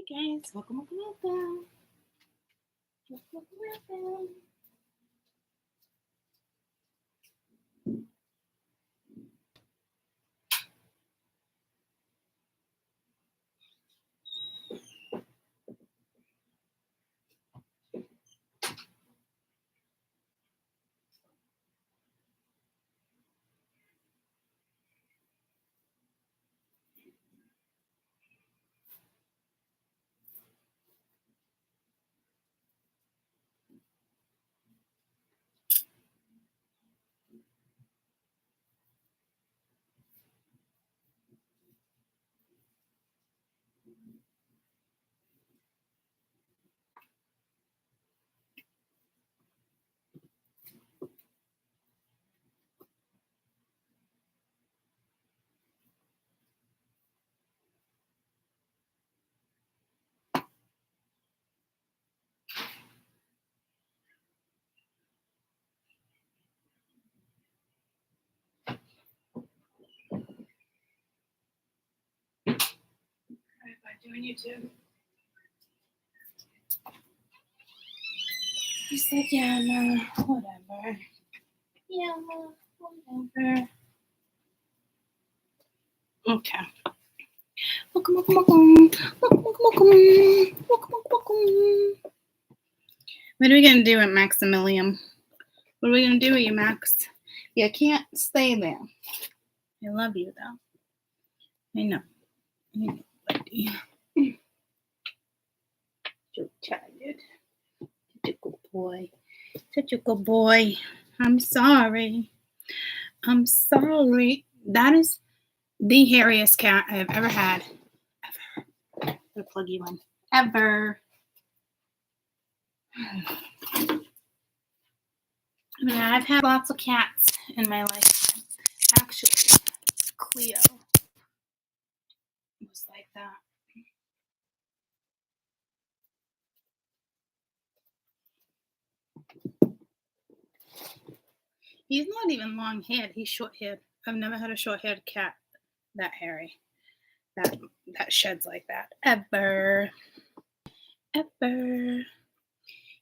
guys, welcome. Doing YouTube. He said, yeah, no, whatever. Yeah, no, whatever. Okay. Welcome. What are we gonna do with Maximilian? What are we gonna do with you, Max? You can't stay there. I love you though. I know, buddy. So tired. Such a good boy. Such a good boy. I'm sorry. That is the hairiest cat I've ever had. Ever. I'm gonna plug you in. Ever. I mean, I've had lots of cats in my lifetime. Actually, Cleo was like that. He's not even long-haired. He's short-haired. I've never had a short-haired cat that hairy, that sheds like that. Ever.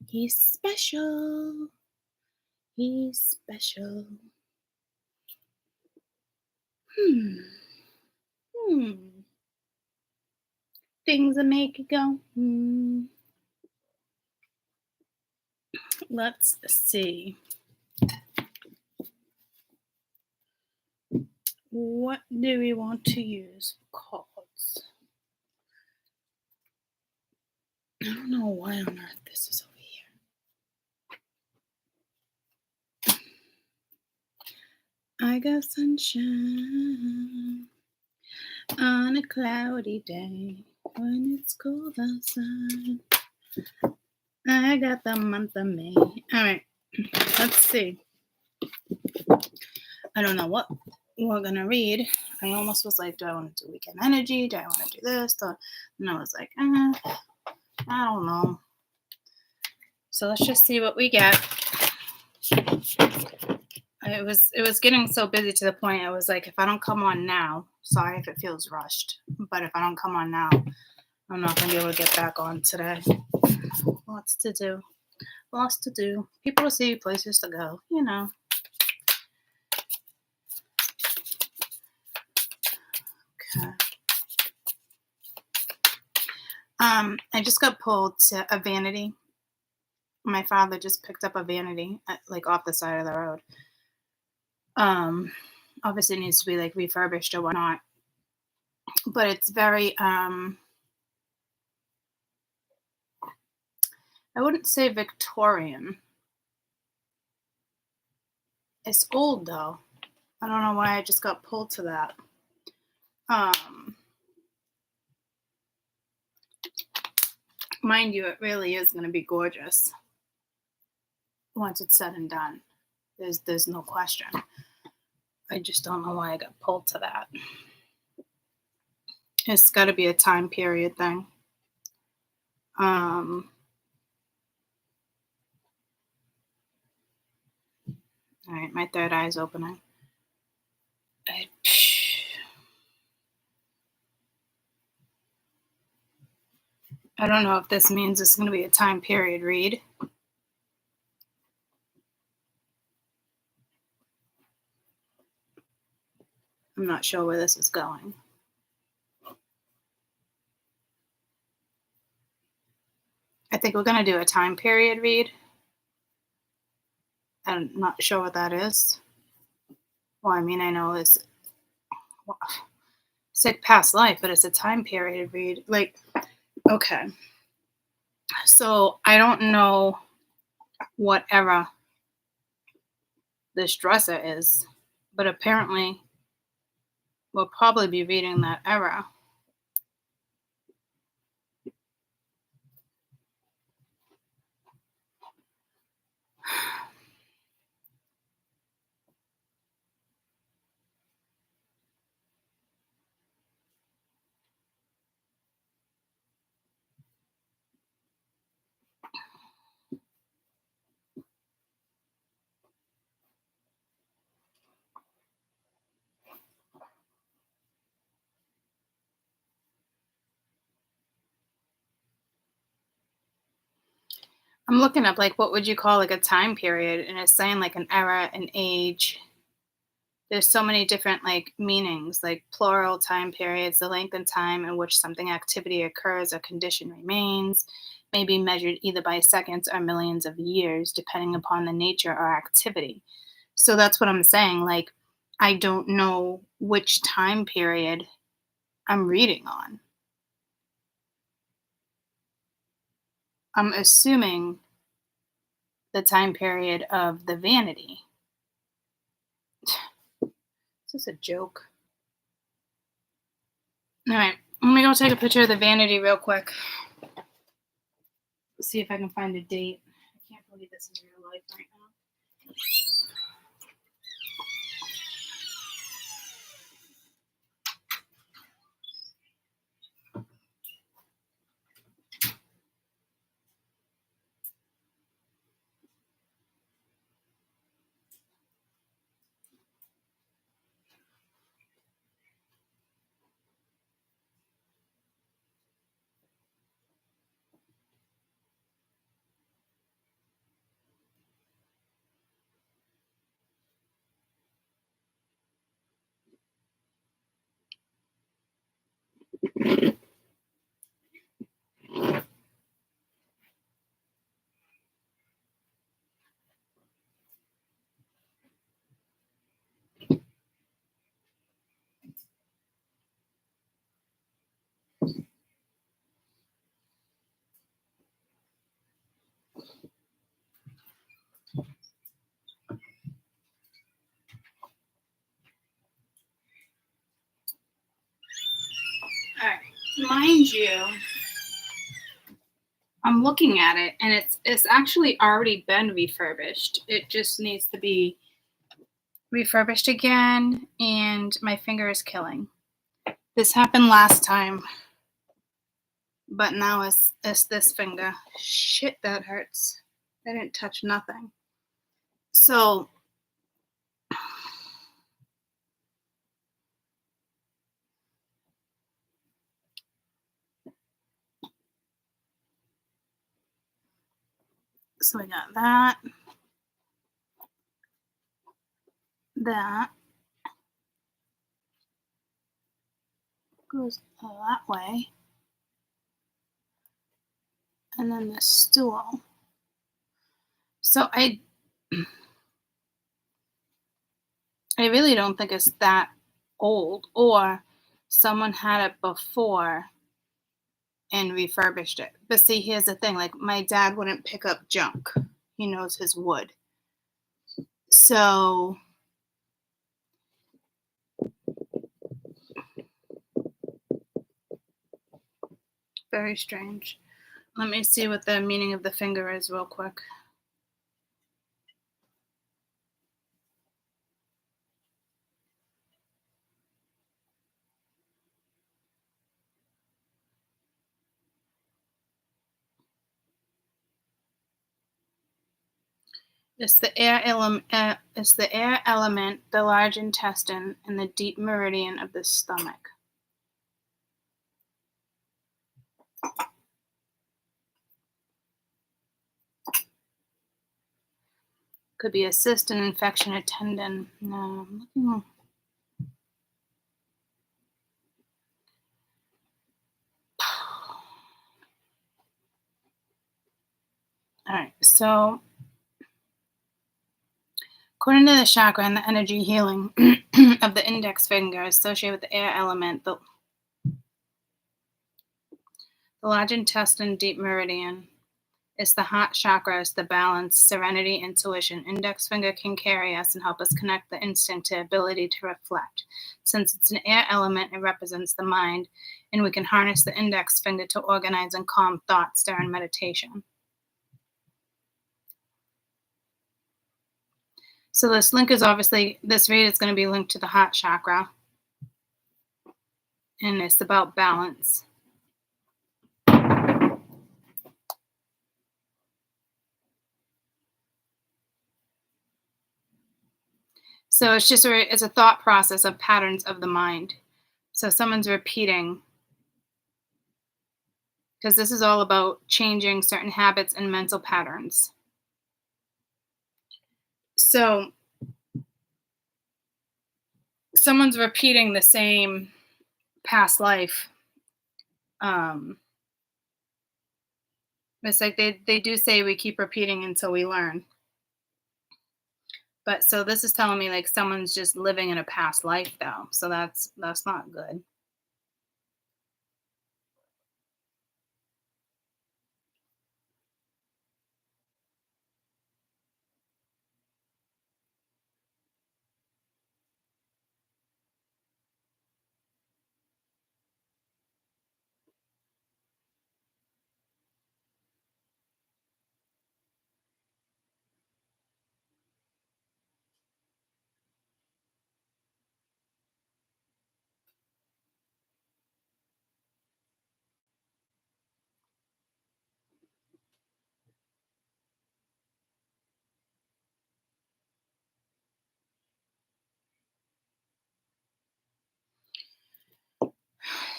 He's special. Things that make it go. Let's see. What do we want to use for cards? I don't know why on earth this is over here. I got sunshine on a cloudy day when it's cold outside. I got the month of May. All right, let's see. I don't know what we're going to read. I almost was like, do I want to do weekend energy? Do I want to do this? And I was like, I don't know. So let's just see what we get. It was getting so busy to the point I was like, if I don't come on now, sorry if it feels rushed, but if I don't come on now, I'm not going to be able to get back on today. Lots to do. People to see, places to go, you know. Okay. I just got pulled to a vanity. My father just picked up a vanity, like off the side of the road. Obviously it needs to be like refurbished or whatnot, but it's very, I wouldn't say Victorian. It's old though. I don't know why I just got pulled to that. Mind you, it really is going to be gorgeous once it's said and done. There's no question. I just don't know why I got pulled to that. It's got to be a time period thing. All right, my third eye is opening. I don't know if this means it's going to be a time period read. I'm not sure where this is going. I think we're going to do a time period read. I'm not sure what that is. Well, I mean, I know it's like past life, but it's a time period read. Like, okay. So I don't know what era this dresser is, but apparently we'll probably be reading that era. I'm looking up like what would you call like a time period, and it's saying like an era, an age. There's so many different like meanings, like plural time periods, the length and time in which something activity occurs or condition remains, may be measured either by seconds or millions of years, depending upon the nature or activity. So that's what I'm saying. Like, I don't know which time period I'm reading on. I'm assuming the time period of the vanity. Is this a joke? All right, let me go take a picture of the vanity real quick. See if I can find a date. I can't believe this is real life right now. All right, mind you, I'm looking at it and it's actually already been refurbished. It just needs to be refurbished again, and my finger is killing. This happened last time, but now it's this finger. Shit, that hurts. I didn't touch nothing. So we got that, that goes that way, and then the stool. So I really don't think it's that old, or someone had it before and refurbished it. But see, here's the thing, like my dad wouldn't pick up junk. He knows his wood. So very strange. Let me see what the meaning of the finger is real quick. It's the air element. It's the air element, the large intestine, and the deep meridian of the stomach. Could be a cyst, an infection, a tendon. No, I'm looking. All right, so according to the chakra and the energy healing of the index finger associated with the air element, the large intestine, deep meridian, is the heart chakra, is the balance, serenity, intuition. Index finger can carry us and help us connect the instinct to ability to reflect. Since it's an air element, it represents the mind, and we can harness the index finger to organize and calm thoughts during meditation. So this link is obviously, this read is going to be linked to the heart chakra, and it's about balance. So it's a thought process of patterns of the mind. So someone's repeating, because this is all about changing certain habits and mental patterns. So someone's repeating the same past life. It's like they do say we keep repeating until we learn. But so this is telling me like someone's just living in a past life though. So that's not good.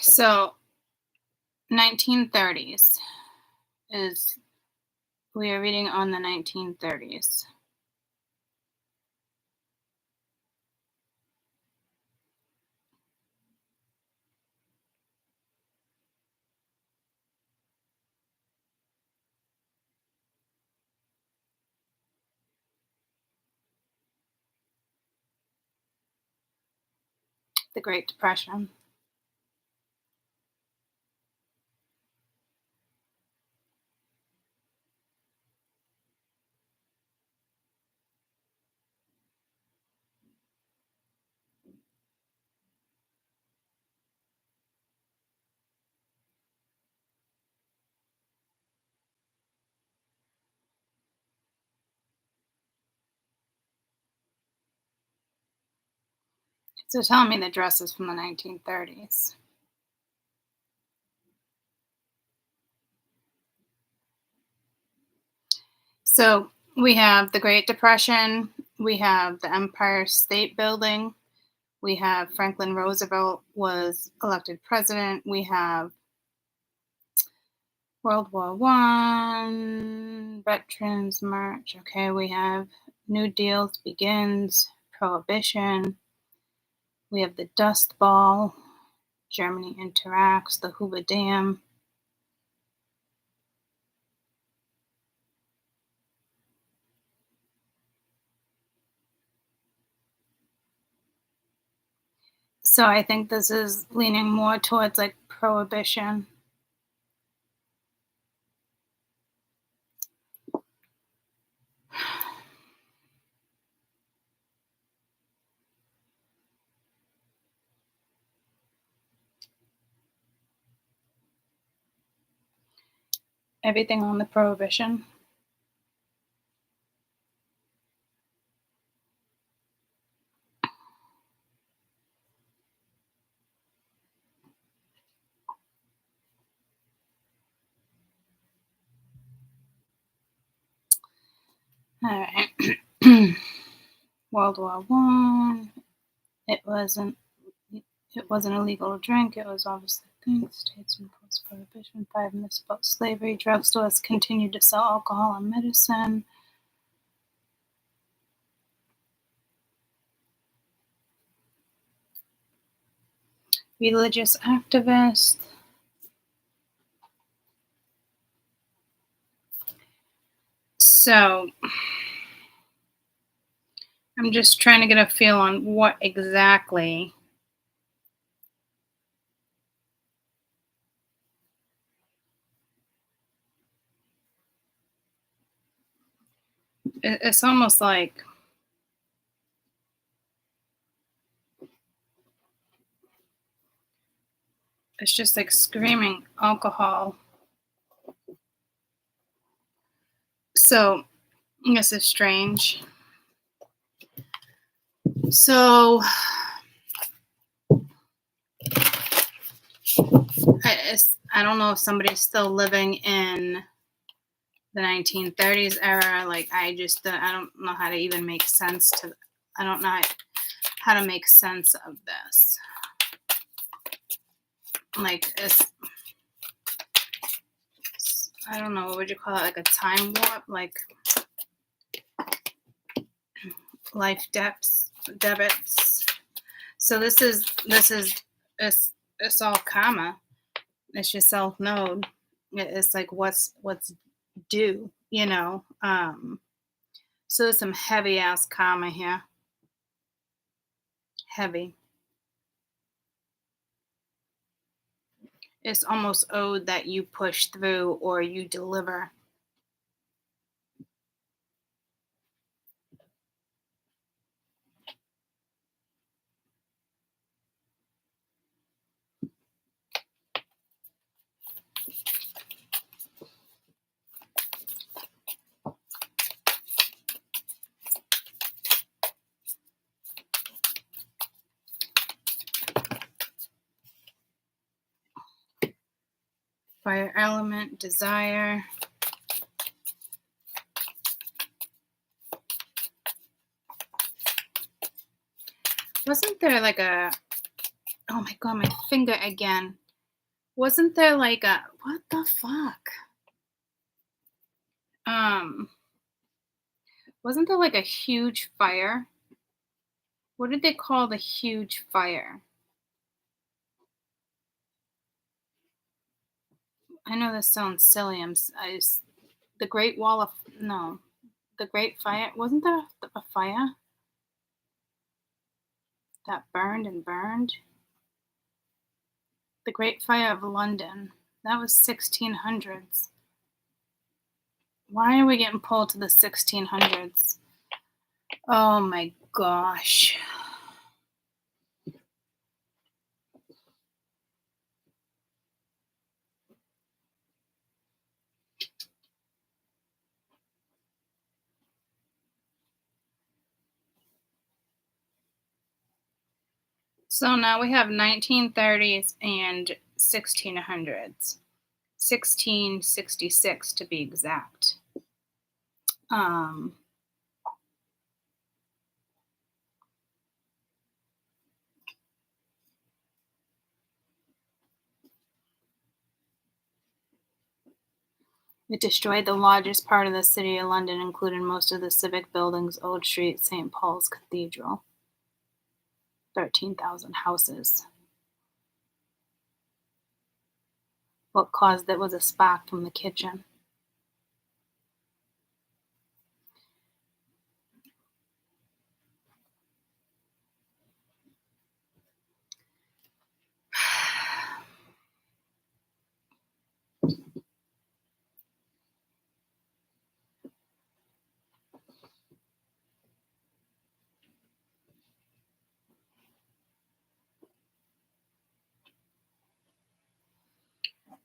So 1930s is, we are reading on the 1930s. The Great Depression. So tell me the dress is from the 1930s. So we have the Great Depression, we have the Empire State Building, we have Franklin Roosevelt was elected president, we have World War I, Veterans March, okay, we have New Deal begins, Prohibition, we have the Dust Ball, Germany interacts, the Hoover Dam. So I think this is leaning more towards like prohibition. Everything on the prohibition. All right. World War I. It wasn't illegal to drink. It was obviously a thing. States imposed prohibition. 5 myths about slavery. Drugstores continued to sell alcohol and medicine. religious activist. So I'm just trying to get a feel on what exactly it's almost like it's just like screaming alcohol. So this is strange. So I don't know if somebody's still living in the 1930s era. Like I don't know how to even make sense to. I don't know how to make sense of this. Like I don't know, what would you call it? Like a time warp, like life debits. So this is it's all karma. It's your self node. It's like what's due, you know. So there's some heavy ass karma here. Heavy. It's almost owed that you push through or you deliver. Fire element, desire. Wasn't there like a, oh my god, my finger again. Wasn't there like a, what the fuck? Wasn't there like a huge fire? What did they call the huge fire? I know this sounds silly. The Great Wall of, no, the Great Fire. Wasn't there a fire that burned and burned? The Great Fire of London. That was 1600s. Why are we getting pulled to the 1600s? Oh my gosh. So now we have 1930s and 1600s. 1666 to be exact. It destroyed the largest part of the city of London, including most of the civic buildings, Old Street, St. Paul's Cathedral. 13,000 houses. What caused it was a spark from the kitchen.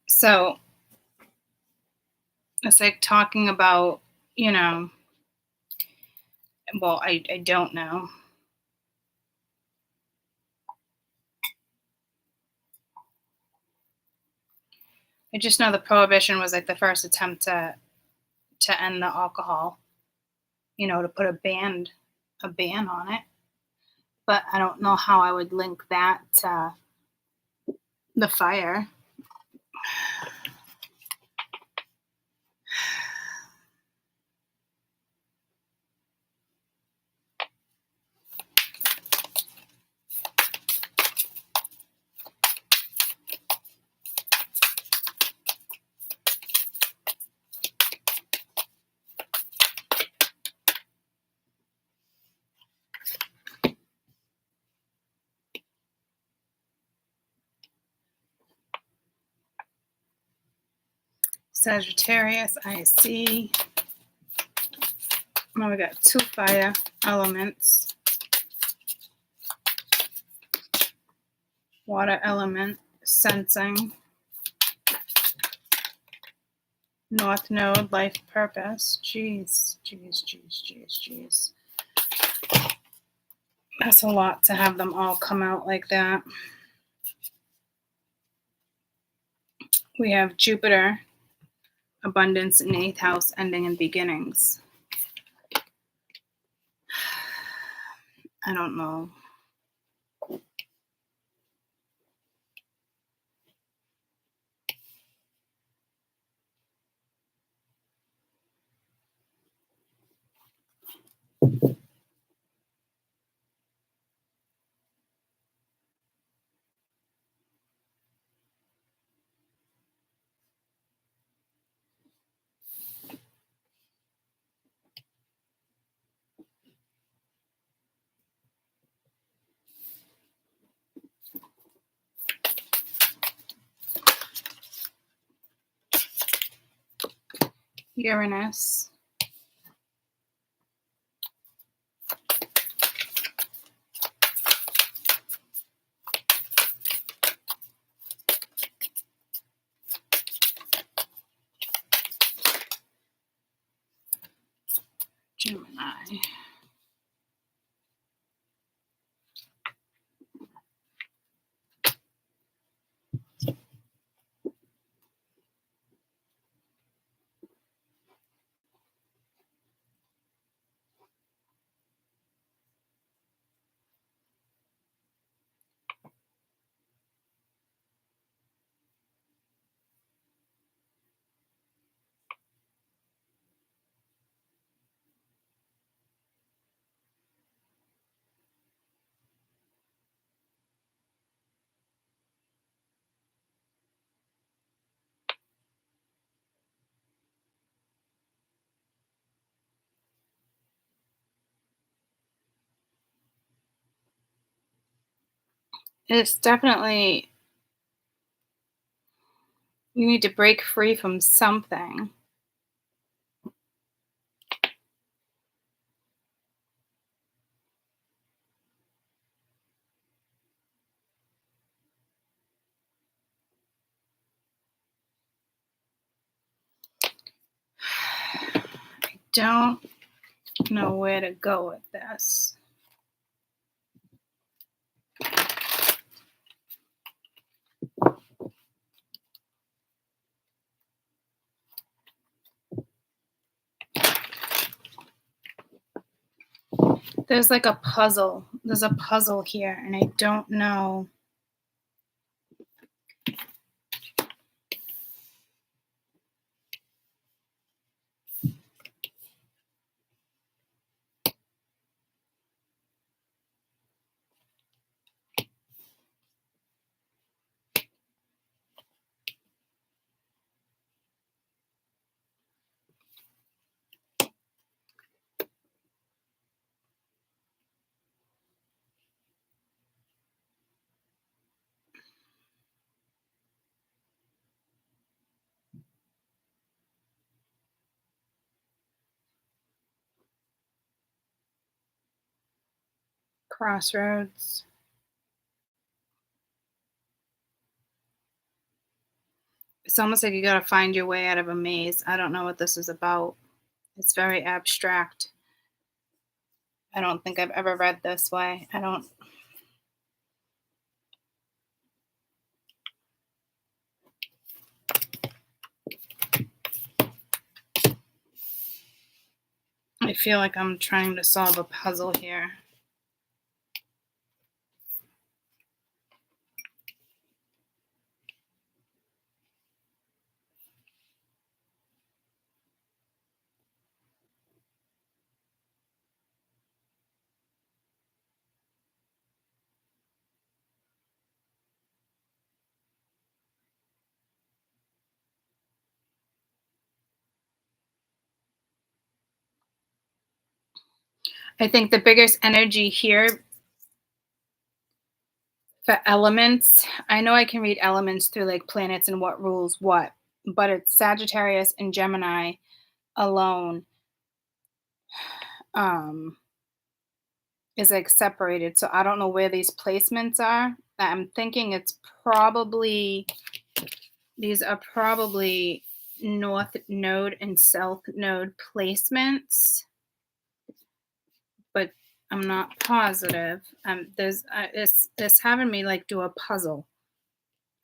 So it's like talking about, you know, well, I don't know. I just know the prohibition was like the first attempt to end the alcohol, you know, to put a ban on it. But I don't know how I would link that to the fire. Sagittarius, I see. Now we got 2 fire elements. Water element, sensing. North node, life purpose. Jeez. That's a lot to have them all come out like that. We have Jupiter, abundance in 8th house, ending in beginnings. I don't know. Uranus. Gemini. It's definitely, you need to break free from something. I don't know where to go with this. There's like a puzzle. There's a puzzle here, and I don't know. Crossroads. It's almost like you got to find your way out of a maze. I don't know what this is about. It's very abstract. I don't think I've ever read this way. I feel like I'm trying to solve a puzzle here. I think the biggest energy here for elements, I know I can read elements through like planets and what rules what, but it's Sagittarius and Gemini alone is like separated. So I don't know where these placements are. I'm thinking it's probably, these are probably North Node and South Node placements, but I'm not positive. It's having me like do a puzzle.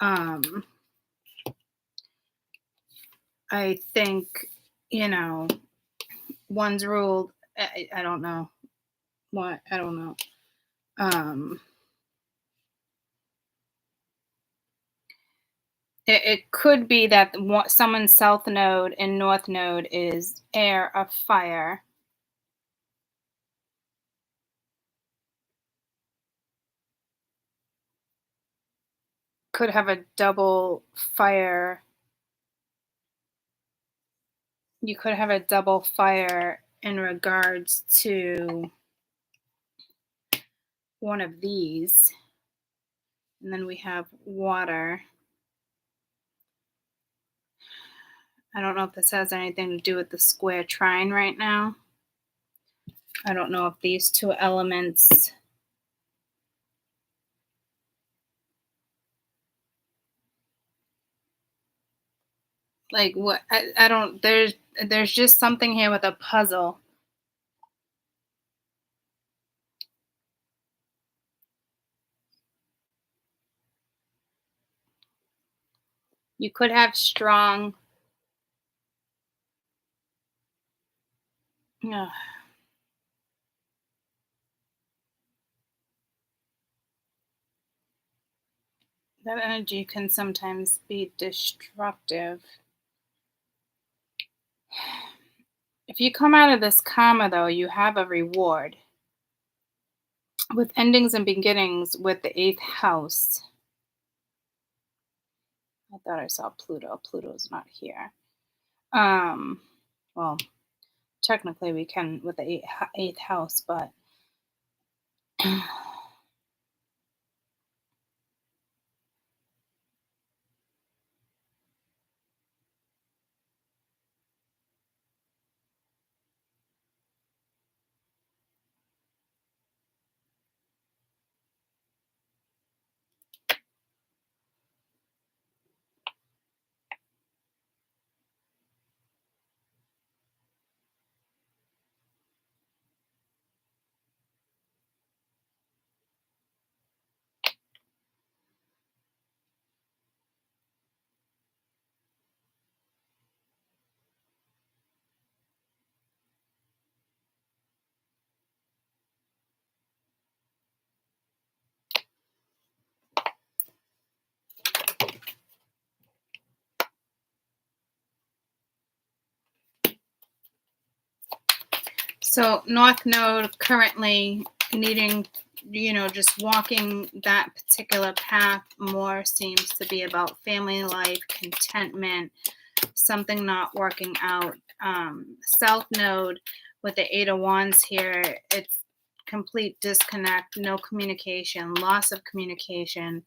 I think, you know, one's ruled. I don't know what. I don't know. It could be that someone's South Node and North Node is air or fire. Could have a double fire. You could have a double fire in regards to one of these. And then we have water. I don't know if this has anything to do with the square trine right now. I don't know if these two elements like what I don't, there's just something here with a puzzle. You could have strong that energy can sometimes be destructive. If you come out of this karma, though, you have a reward. With endings and beginnings with the 8th house. I thought I saw Pluto. Pluto's not here. Well, technically we can with the 8th house, but so North Node currently needing, just walking that particular path more seems to be about family life, contentment, something not working out. South Node with the 8 of Wands here, it's complete disconnect, no communication, loss of communication.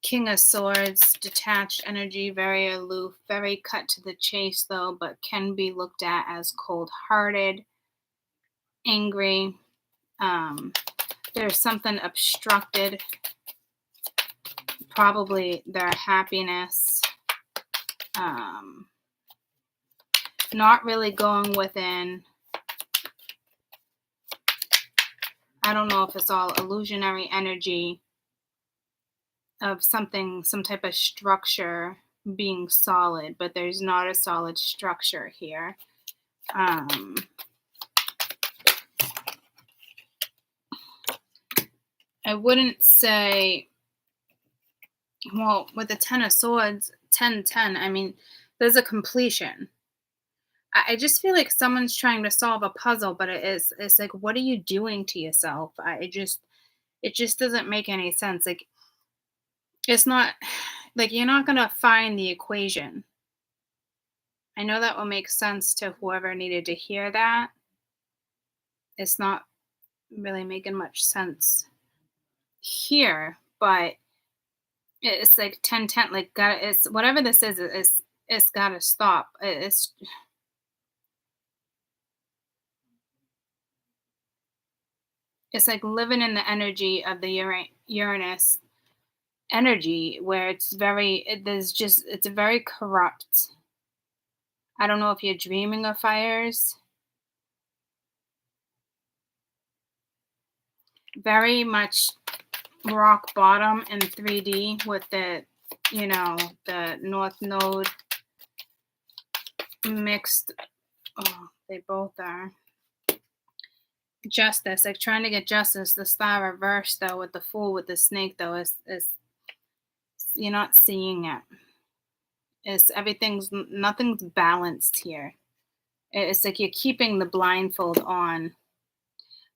King of Swords, detached energy, very aloof, very cut to the chase though, but can be looked at as cold-hearted, angry. There's something obstructed, probably their happiness. Not really going within. I don't know if it's all illusionary energy of something, some type of structure being solid, but there's not a solid structure here. I wouldn't say, well, with the 10 of Swords, 10-10, I mean, there's a completion. I just feel like someone's trying to solve a puzzle, but it's like, what are you doing to yourself? It just doesn't make any sense. Like, it's not, like, you're not going to find the equation. I know that will make sense to whoever needed to hear that. It's not really making much sense here, but It's like 10-10, like, got it's whatever this is, it's gotta stop. It's like living in the energy of the Uranus energy where it's there's just it's very corrupt. I don't know if you're dreaming of fires. Very much rock bottom in 3D with the North Node mixed. Oh, they both are. Justice, like trying to get justice. The star reversed though with the Fool with the snake though is you're not seeing it. It's nothing's balanced here. It's like you're keeping the blindfold on,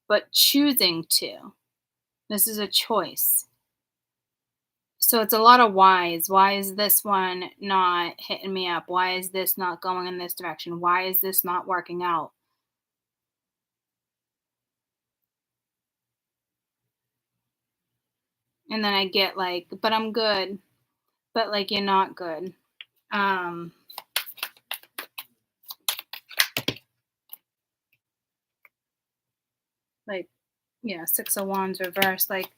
but choosing to. This is a choice. So it's a lot of whys. Why is this one not hitting me up? Why is this not going in this direction? Why is this not working out? And then I get like, but I'm good. But like you're not good. Like, yeah, Six of Wands reversed. Like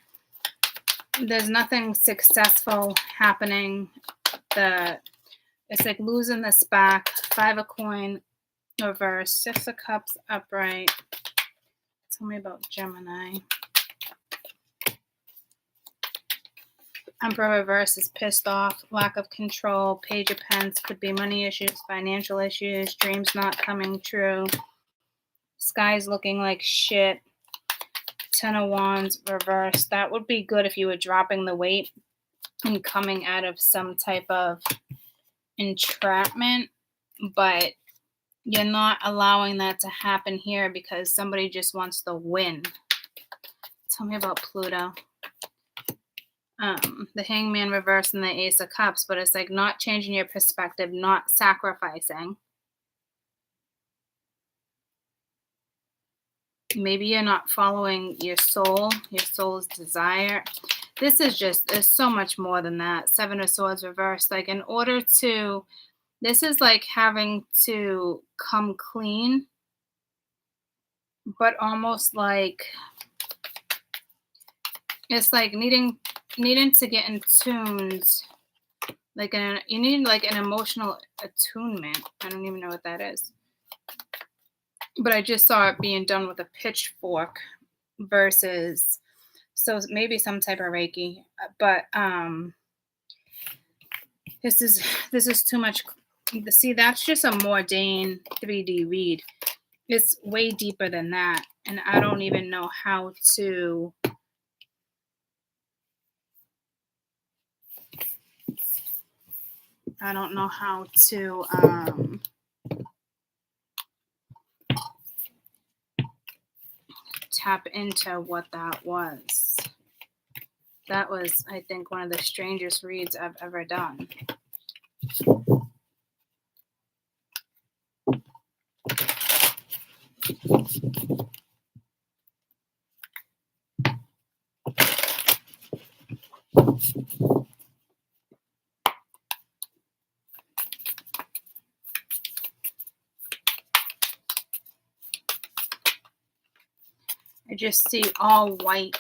there's nothing successful happening. It's like losing this back. Five of Coin reverse. Six of Cups upright. Tell me about Gemini. Emperor reverse is pissed off. Lack of control. Page of Pence could be money issues, financial issues, dreams not coming true. Sky's looking like shit. Ten of Wands reverse. That would be good if you were dropping the weight and coming out of some type of entrapment, but you're not allowing that to happen here because somebody just wants to win. Tell me about Pluto. The Hangman reverse and the Ace of Cups, but it's like not changing your perspective, not sacrificing. Maybe you're not following your soul's desire. This is just, there's so much more than that. Seven of Swords reversed. Like in order to, this is like having to come clean, but almost like, it's like needing to get in tunes. Like you need like an emotional attunement. I don't even know what that is. But I just saw it being done with a pitchfork versus, so maybe some type of Reiki. But this is too much. See, that's just a Mordain 3D read. It's way deeper than that. And I don't even know how to tap into what that was. That was, I think, one of the strangest reads I've ever done. I just see all white.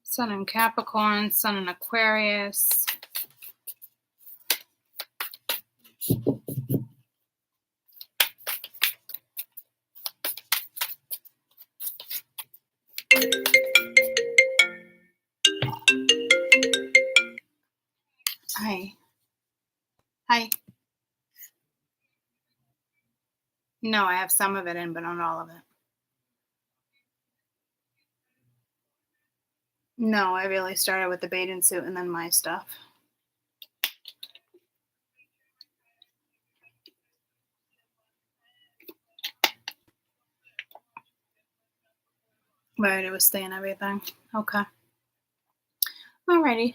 Sun in Capricorn, Sun in Aquarius. Hi. No, I have some of it in, but not all of it. No, I really started with the bathing suit and then my stuff. Right, it was staying everything. Okay. Alrighty.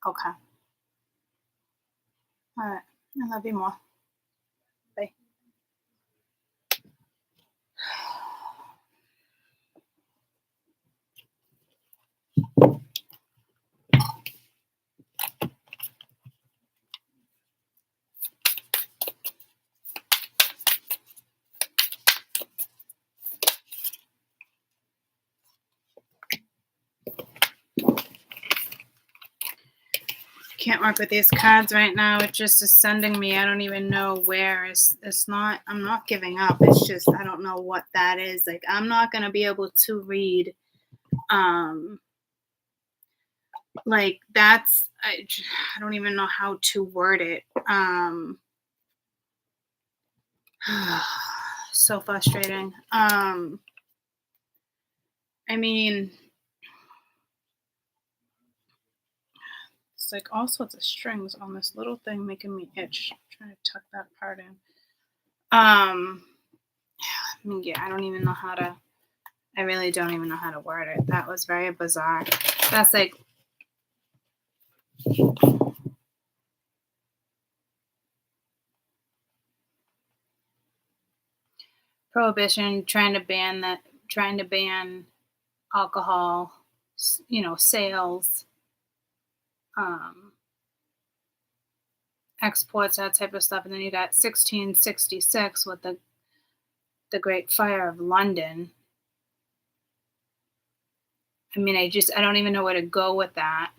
Okay. Alright. I love you more. Bye. Can't work with these cards right now. It just is sending me. I don't even know where. It's not. I'm not giving up. It's just I don't know what that is. Like I'm not gonna be able to read. Like that's. I don't even know how to word it. So frustrating. I mean, it's like all sorts of strings on this little thing making me itch. I'm trying to tuck that part in. I mean, yeah, I don't even know how to. I really don't even know how to word it. That was very bizarre. That's like prohibition, trying to ban alcohol, sales, um, exports, that type of stuff. And then you got 1666 with the Great Fire of London. I mean, I don't even know where to go with that.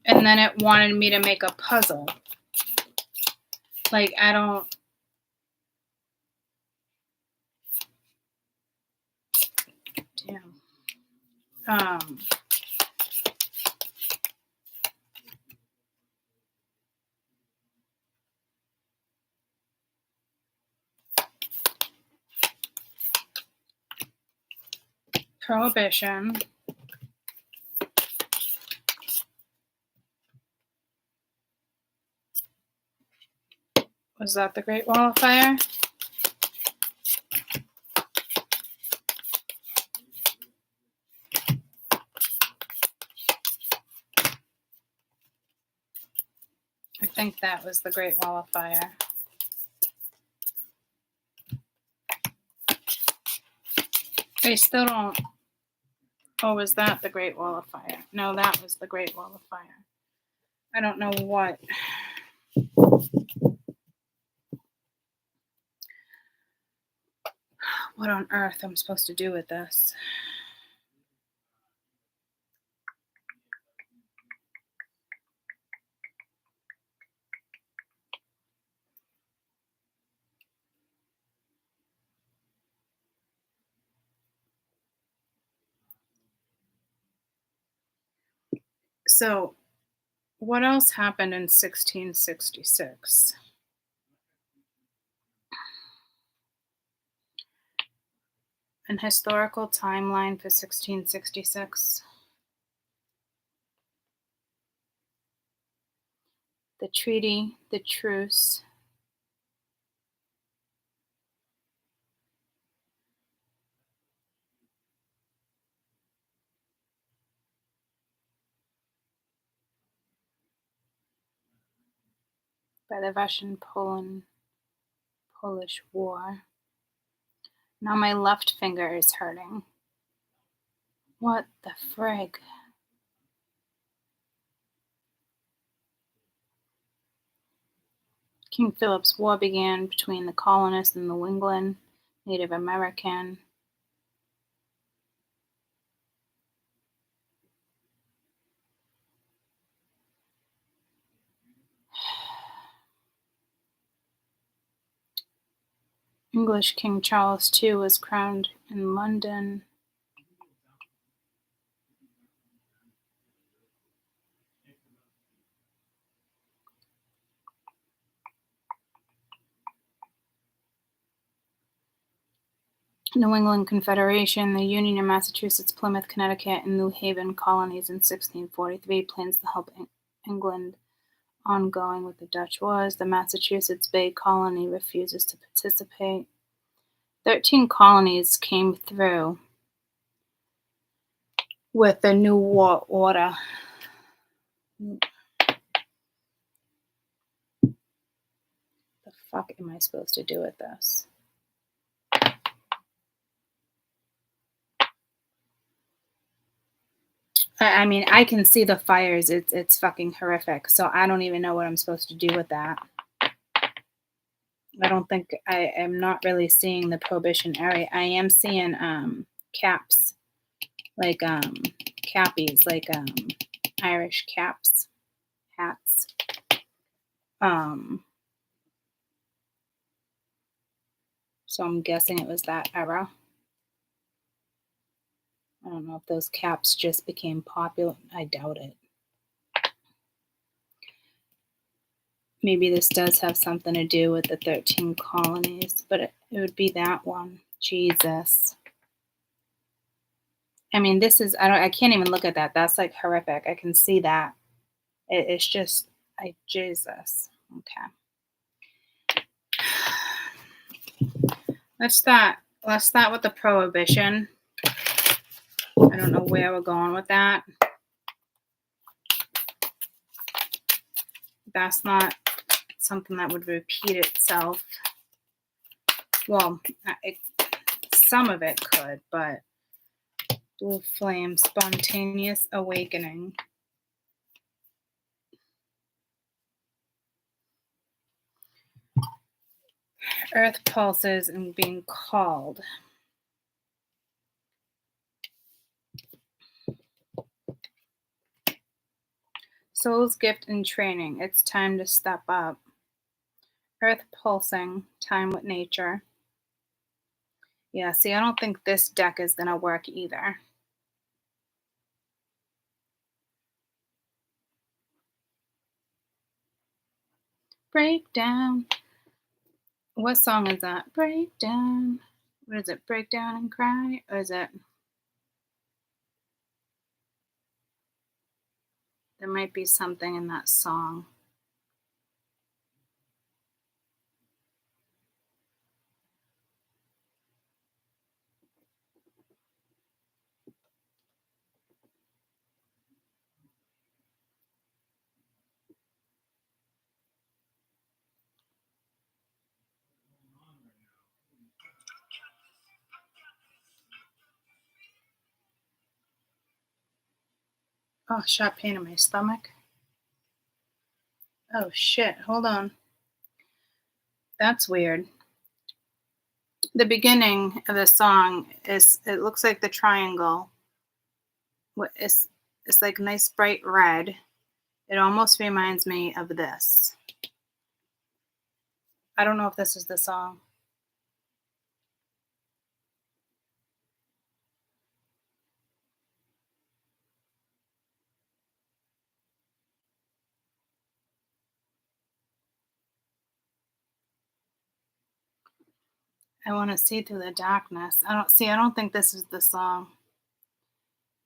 And then it wanted me to make a puzzle. Like, I don't. Damn. Prohibition. Was that the Great Wall of Fire? I think that was the Great Wall of Fire. I still don't. Oh, was that the Great Wall of Fire? No, that was the Great Wall of Fire. I don't know what on earth I'm supposed to do with this. So, what else happened in 1666? An historical timeline for 1666. The treaty, the truce. By the Russian-Polish War. Now my left finger is hurting. What the frig? King Philip's War began between the colonists and the New England Native American. English King Charles II was crowned in London. New England Confederation, the Union of Massachusetts, Plymouth, Connecticut, and New Haven colonies in 1643, plans to help England ongoing with the Dutch wars. The Massachusetts Bay Colony refuses to participate. 13 colonies came through with the New War Order. The fuck am I supposed to do with this? I mean, I can see the fires. It's fucking horrific. So I don't even know what I'm supposed to do with that. I don't think I am not really seeing the prohibition area. I am seeing caps, like cappies, like Irish caps, hats. So I'm guessing it was that era. I don't know if those caps just became popular. I doubt it. Maybe this does have something to do with the 13 colonies, but it would be that one. Jesus. I mean, this is, I can't even look at that. That's like horrific. I can see that. It's just, Jesus. Okay. Let's start with the prohibition. I don't know where we're going with that. That's not something that would repeat itself. Well, some of it could, but blue flame, spontaneous awakening. Earth pulses and being called. Soul's gift and training. It's time to step up. Earth pulsing. Time with nature. Yeah, see, I don't think this deck is going to work either. Breakdown. What song is that? Breakdown. What is it? Breakdown and cry? Or is it? There might be something in that song. Oh, sharp pain in my stomach. Oh, shit. Hold on. That's weird. The beginning of the song is, it looks like the triangle. It's like nice bright red. It almost reminds me of this. I don't know if this is the song. I want to see through the darkness. I don't think this is the song.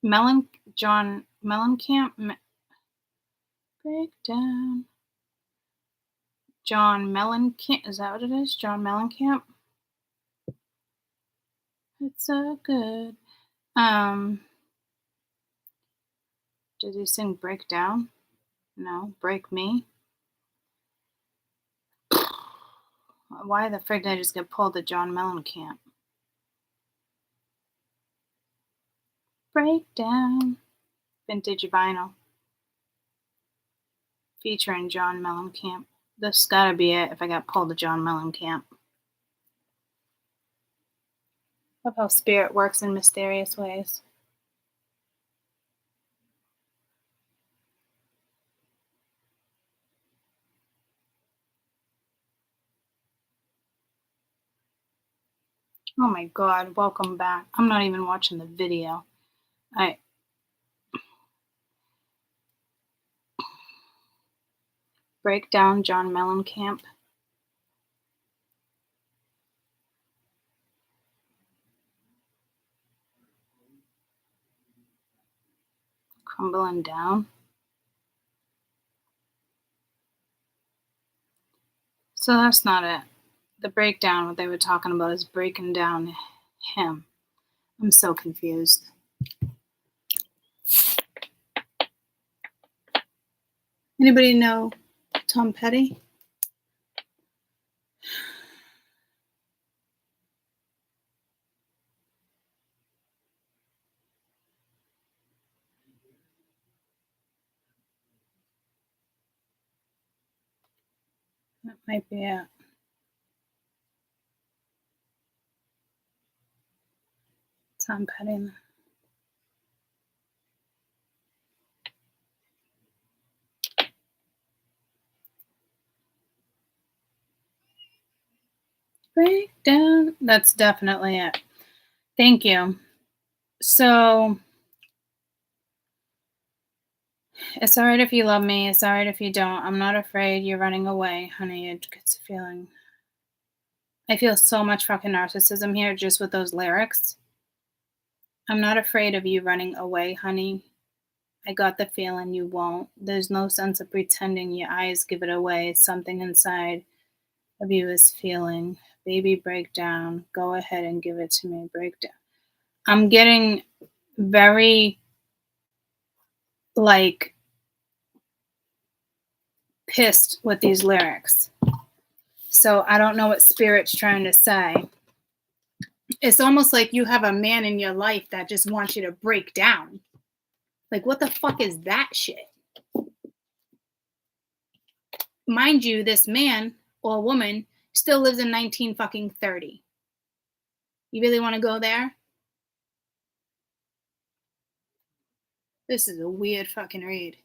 John Mellencamp. Breakdown. John Mellencamp. Is that what it is? John Mellencamp? It's so good. Did he sing Breakdown? No. Break Me? Why the frig did I just get pulled to John Mellencamp? Breakdown. Vintage vinyl. Featuring John Mellencamp. This gotta be it if I got pulled to John Mellencamp. Love how spirit works in mysterious ways. Oh my god, welcome back. I'm not even watching the video. Breakdown, John Mellencamp. Crumbling down. So that's not it. The breakdown, what they were talking about, is breaking down him. I'm so confused. Anybody know Tom Petty? That might be it. Tom Petty. Breakdown. That's definitely it. Thank you. So, it's alright if you love me. It's alright if you don't. I'm not afraid you're running away, honey. It gets a feeling. I feel so much fucking narcissism here just with those lyrics. I'm not afraid of you running away, honey. I got the feeling you won't. There's no sense of pretending. Your eyes give it away. Something inside of you is feeling. Baby, break down. Go ahead and give it to me. Break down. I'm getting very, like, pissed with these lyrics. So I don't know what Spirit's trying to say. It's almost like you have a man in your life that just wants you to break down. Like, what the fuck is that shit? Mind you, this man or woman still lives in 1930. You really want to go there? This is a weird fucking read.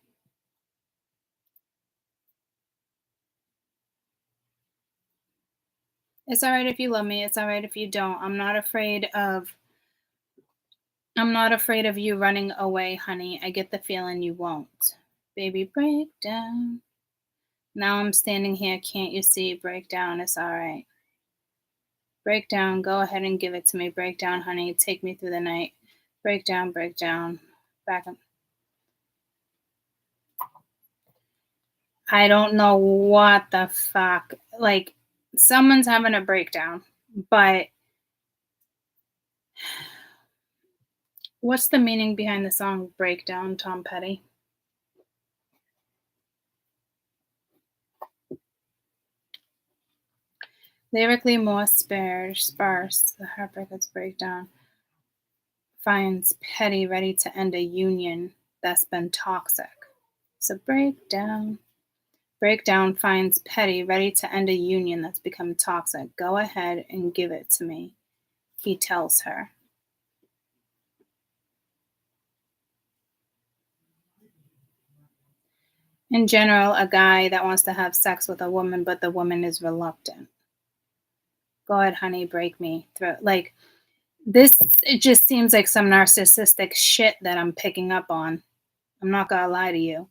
It's alright if you love me. It's alright if you don't. I'm not afraid of you running away, honey. I get the feeling you won't. Baby, break down. Now I'm standing here. Can't you see? Break down. It's alright. Break down. Go ahead and give it to me. Break down, honey. Take me through the night. Break down, break down. Back up. I don't know what the fuck. Like, someone's having a breakdown, but what's the meaning behind the song Breakdown, Tom Petty? Lyrically more sparse, the heartbreaker's breakdown finds Petty ready to end a union that's been toxic. So breakdown finds Petty ready to end a union that's become toxic. Go ahead and give it to me, he tells her. In general, a guy that wants to have sex with a woman, but the woman is reluctant. Go ahead, honey, break me through. Like, this, it just seems like some narcissistic shit that I'm picking up on. I'm not gonna lie to you.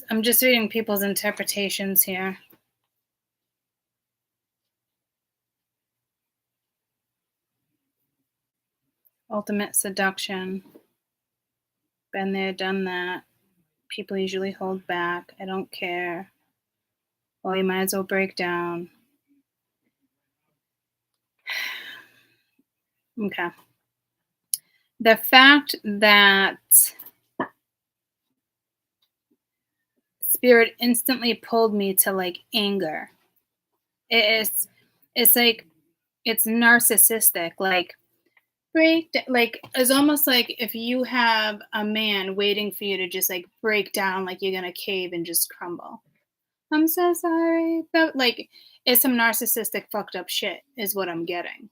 I'm just reading people's interpretations here. Ultimate seduction. Been there, done that. People usually hold back. I don't care. Well, you might as well break down. Okay. The fact that Spirit instantly pulled me to, like, anger. It's like, it's narcissistic. Like, like it's almost like if you have a man waiting for you to just like break down, like you're gonna cave and just crumble. I'm so sorry, but like it's some narcissistic fucked up shit is what I'm getting.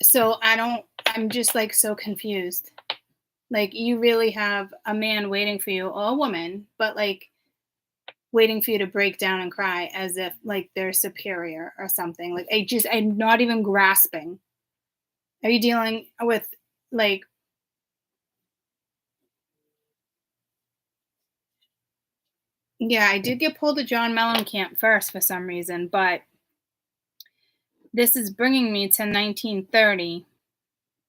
So I'm just like so confused. Like you really have a man waiting for you, or a woman, but like waiting for you to break down and cry as if like they're superior or something. Like I'm not even grasping. Are you dealing with like yeah, I did get pulled to John Mellencamp first for some reason, but this is bringing me to 1930,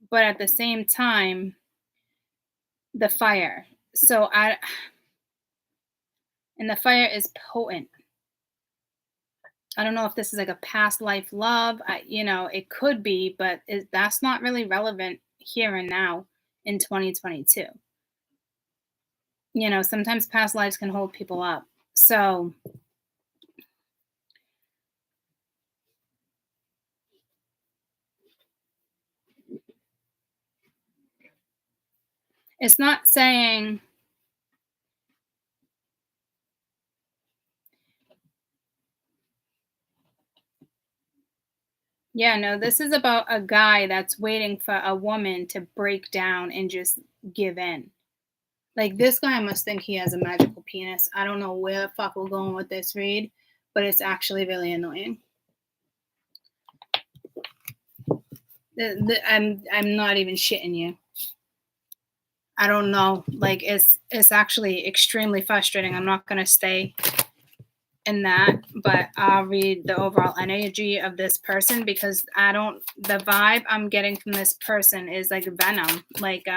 but at the same time the fire. So I and the fire is potent. I don't know if this is like a past life love. It could be, but that's not really relevant here and now in 2022. Sometimes past lives can hold people up. So it's not saying, yeah, no, this is about a guy that's waiting for a woman to break down and just give in. Like this guy must think he has a magical penis. I don't know where the fuck we're going with this read, but it's actually really annoying. I'm not even shitting you. I don't know. Like it's actually extremely frustrating. I'm not gonna stay in that, but I'll read the overall energy of this person because the vibe I'm getting from this person is like venom. Like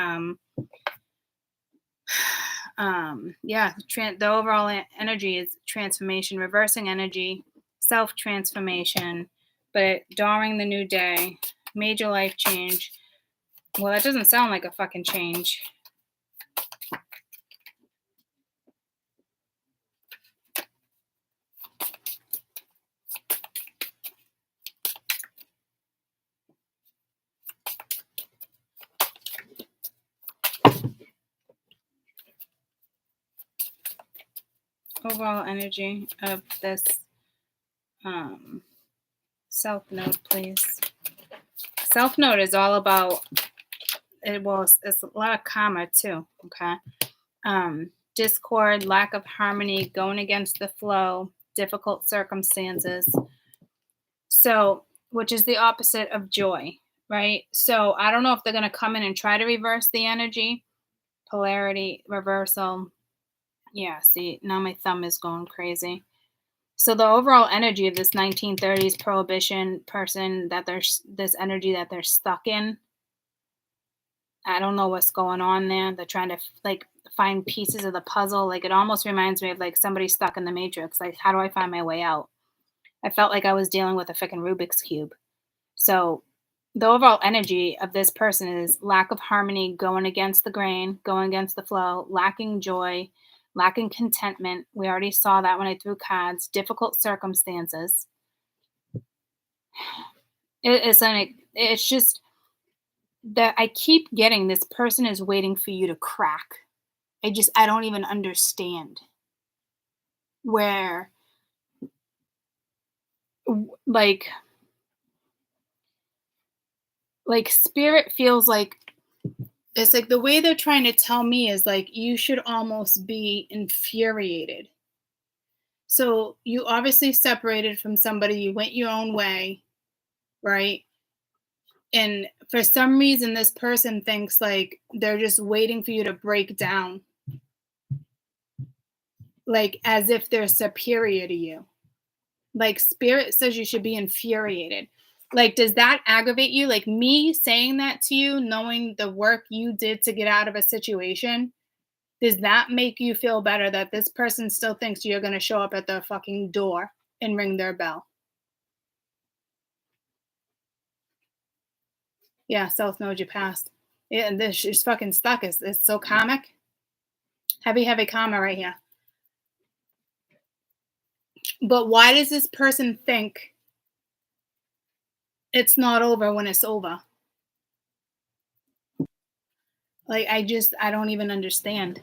yeah, the overall energy is transformation, reversing energy, self-transformation, but during the new day, major life change. Well, that doesn't sound like a fucking change. Overall energy of this self note, please. Self note is all about it's a lot of karma too. Okay. Discord, lack of harmony, going against the flow, difficult circumstances. So, which is the opposite of joy, right? So, I don't know if they're going to come in and try to reverse the energy, polarity, reversal. Yeah, see, now my thumb is going crazy. So, the overall energy of this 1930s prohibition person that there's this energy that they're stuck in. I don't know what's going on there. They're trying to like find pieces of the puzzle. Like it almost reminds me of like somebody stuck in the matrix. Like, how do I find my way out? I felt like I was dealing with a freaking Rubik's Cube. So the overall energy of this person is lack of harmony, going against the grain, going against the flow, lacking joy, lacking contentment. We already saw that when I threw cards, difficult circumstances. It's just that I keep getting this person is waiting for you to crack. I don't even understand where like spirit feels like it's like the way they're trying to tell me is like you should almost be infuriated. So you obviously separated from somebody, you went your own way, right? And for some reason this person thinks like they're just waiting for you to break down. Like as if they're superior to you. Like spirit says you should be infuriated. Like, does that aggravate you? Like me saying that to you, knowing the work you did to get out of a situation, does that make you feel better that this person still thinks you're going to show up at their fucking door and ring their bell? Yeah, South knows you passed. Yeah, and this is fucking stuck. It's so karmic. Heavy karma right here. But why does this person think it's not over when it's over. Like, I don't even understand.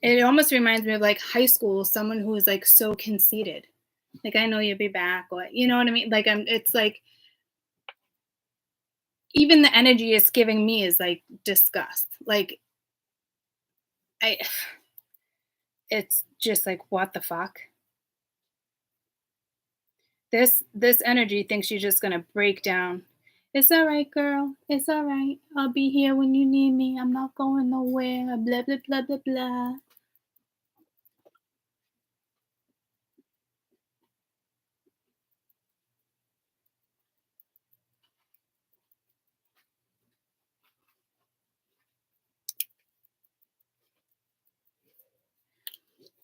It almost reminds me of like high school, someone who is like so conceited. Like, I know you'll be back, or you know what I mean? Like, it's like even the energy it's giving me is like disgust. Like, I, it's just like, what the fuck? This energy thinks you're just gonna break down. It's all right, girl. It's all right. I'll be here when you need me. I'm not going nowhere. Blah blah blah blah blah.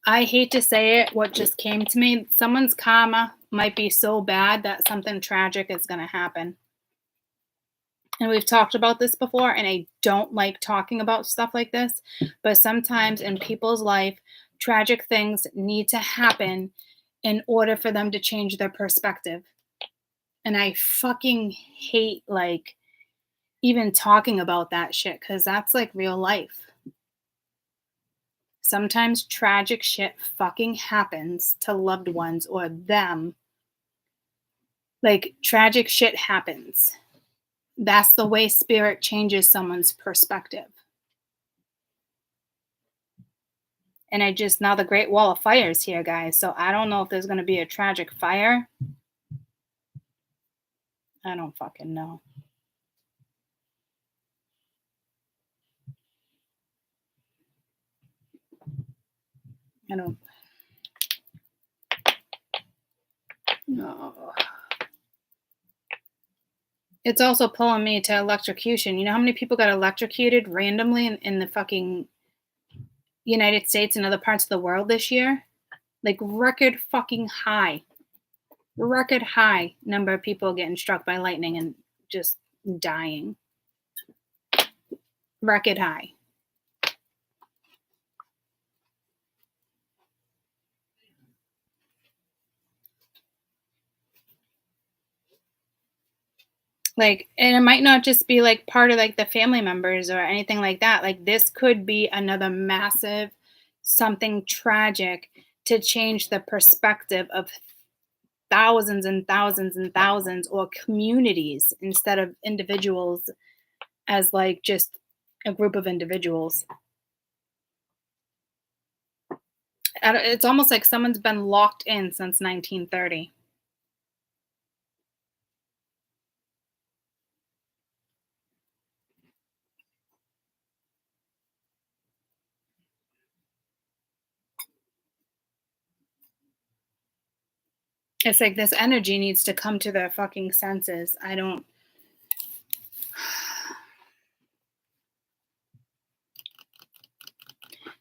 I hate to say it, what just came to me, someone's karma might be so bad that something tragic is going to happen. And we've talked about this before, and I don't like talking about stuff like this, but sometimes in people's life, tragic things need to happen in order for them to change their perspective. And I fucking hate, like, even talking about that shit, because that's like real life. Sometimes tragic shit fucking happens to loved ones or them. Like, tragic shit happens. That's the way spirit changes someone's perspective. And now the Great Wall of Fire is here, guys. So I don't know if there's going to be a tragic fire. I don't fucking know. I don't. No. It's also pulling me to electrocution. You know how many people got electrocuted randomly in the fucking United States and other parts of the world this year? Like, record fucking high. Record high number of people getting struck by lightning and just dying. Record high. Like, and it might not just be like part of like the family members or anything like that. Like, this could be another massive something tragic to change the perspective of thousands and thousands and thousands, or communities, instead of individuals, as like just a group of individuals. It's almost like someone's been locked in since 1930. It's like this energy needs to come to their fucking senses.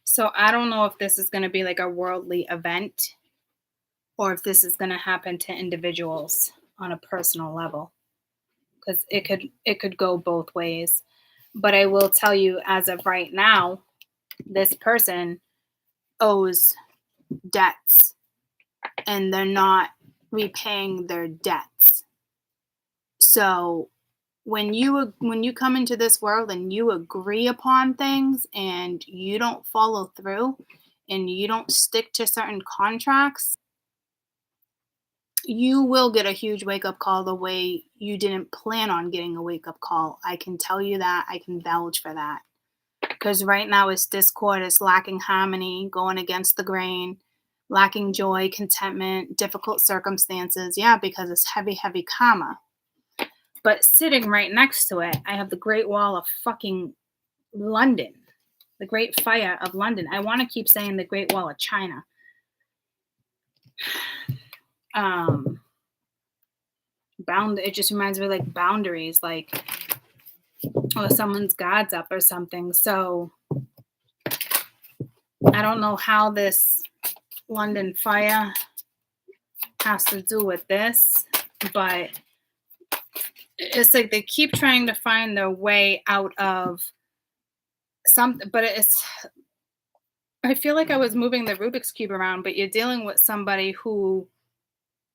So I don't know if this is going to be like a worldly event, or if this is going to happen to individuals on a personal level, because it could go both ways. But I will tell you, as of right now, this person owes debts and they're not repaying their debts. So when you come into this world and you agree upon things and you don't follow through and you don't stick to certain contracts, you will get a huge wake-up call the way you didn't plan on getting a wake-up call. I can tell you that. I can vouch for that. Because right now it's discord, it's lacking harmony, going against the grain, lacking joy, contentment, difficult circumstances. Yeah, because it's heavy, heavy karma. But sitting right next to it, I have the Great Wall of fucking London. The Great Fire of London. I want to keep saying the Great Wall of China. It just reminds me of like boundaries, like, oh, someone's God's up or something. So I don't know how this London fire has to do with this, but it's like they keep trying to find their way out of something. But I feel like I was moving the Rubik's Cube around, but you're dealing with somebody who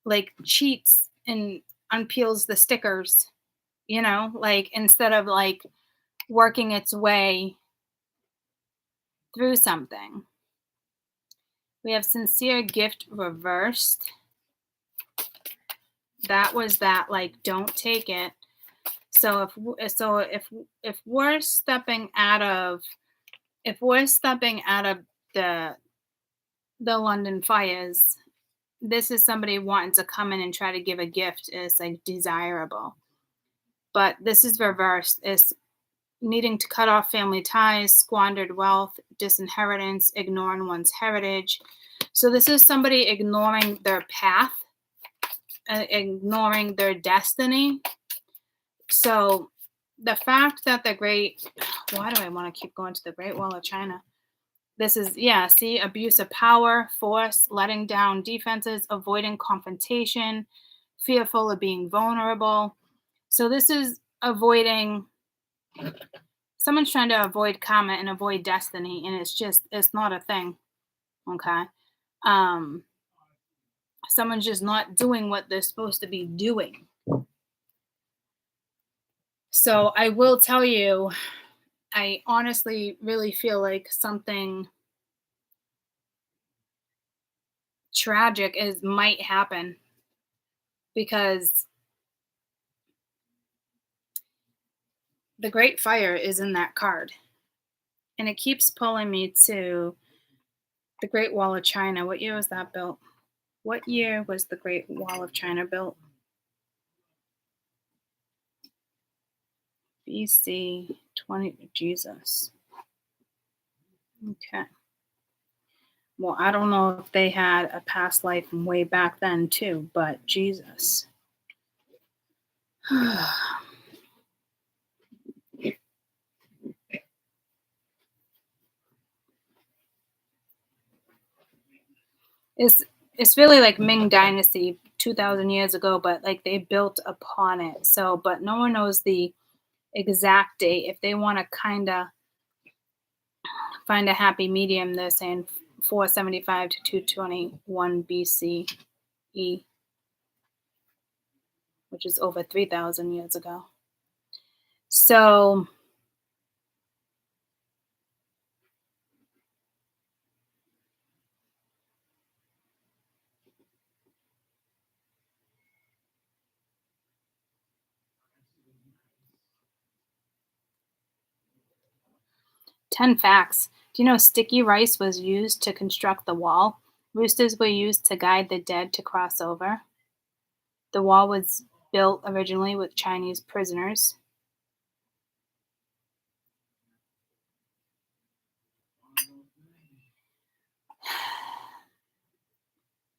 like cheats and unpeels the stickers, you know, like instead of like working its way through something. We have sincere gift reversed. That was that, like, don't take it. So if we're stepping out of the London fires, this is somebody wanting to come in and try to give a gift. It's like desirable, but this is reversed. It's needing to cut off family ties, squandered wealth, disinheritance, ignoring one's heritage. So this is somebody ignoring their path, ignoring their destiny. So the fact that why do I want to keep going to the Great Wall of China? This is, see, abuse of power, force, letting down defenses, avoiding confrontation, fearful of being vulnerable. So this is someone's trying to avoid karma and avoid destiny, and it's not a thing. Okay. Someone's just not doing what they're supposed to be doing. So I will tell you, I honestly really feel like something tragic might happen, because the Great Fire is in that card. And it keeps pulling me to the Great Wall of China. What year was that built? What year was the Great Wall of China built? BC 20, Jesus. Okay. Well, I don't know if they had a past life way back then too, but Jesus. It's really like Ming Dynasty 2,000 years ago, but like they built upon it. So, but no one knows the exact date. If they want to kind of find a happy medium, they're saying 475 to 221 BCE, which is over 3,000 years ago. So, ten facts. Do you know sticky rice was used to construct the wall? Roosters were used to guide the dead to cross over. The wall was built originally with Chinese prisoners.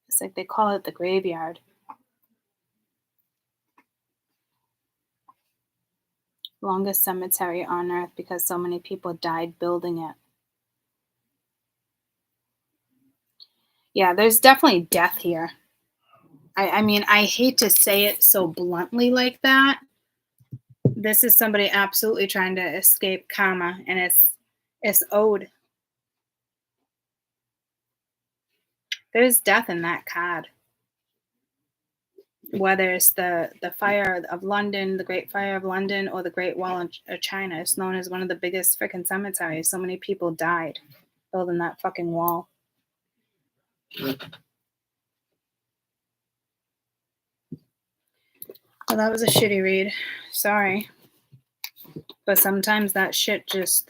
It's like they call it the graveyard. Longest cemetery on earth because so many people died building it. Yeah, there's definitely death here. I mean, I hate to say it so bluntly like that. This is somebody absolutely trying to escape karma, and it's owed. There's death in that card. Whether it's the fire of London, the Great Fire of London, or the Great Wall of China, it's known as one of the biggest freaking cemeteries. So many people died building that fucking wall. Well, that was a shitty read. Sorry. But sometimes that shit just,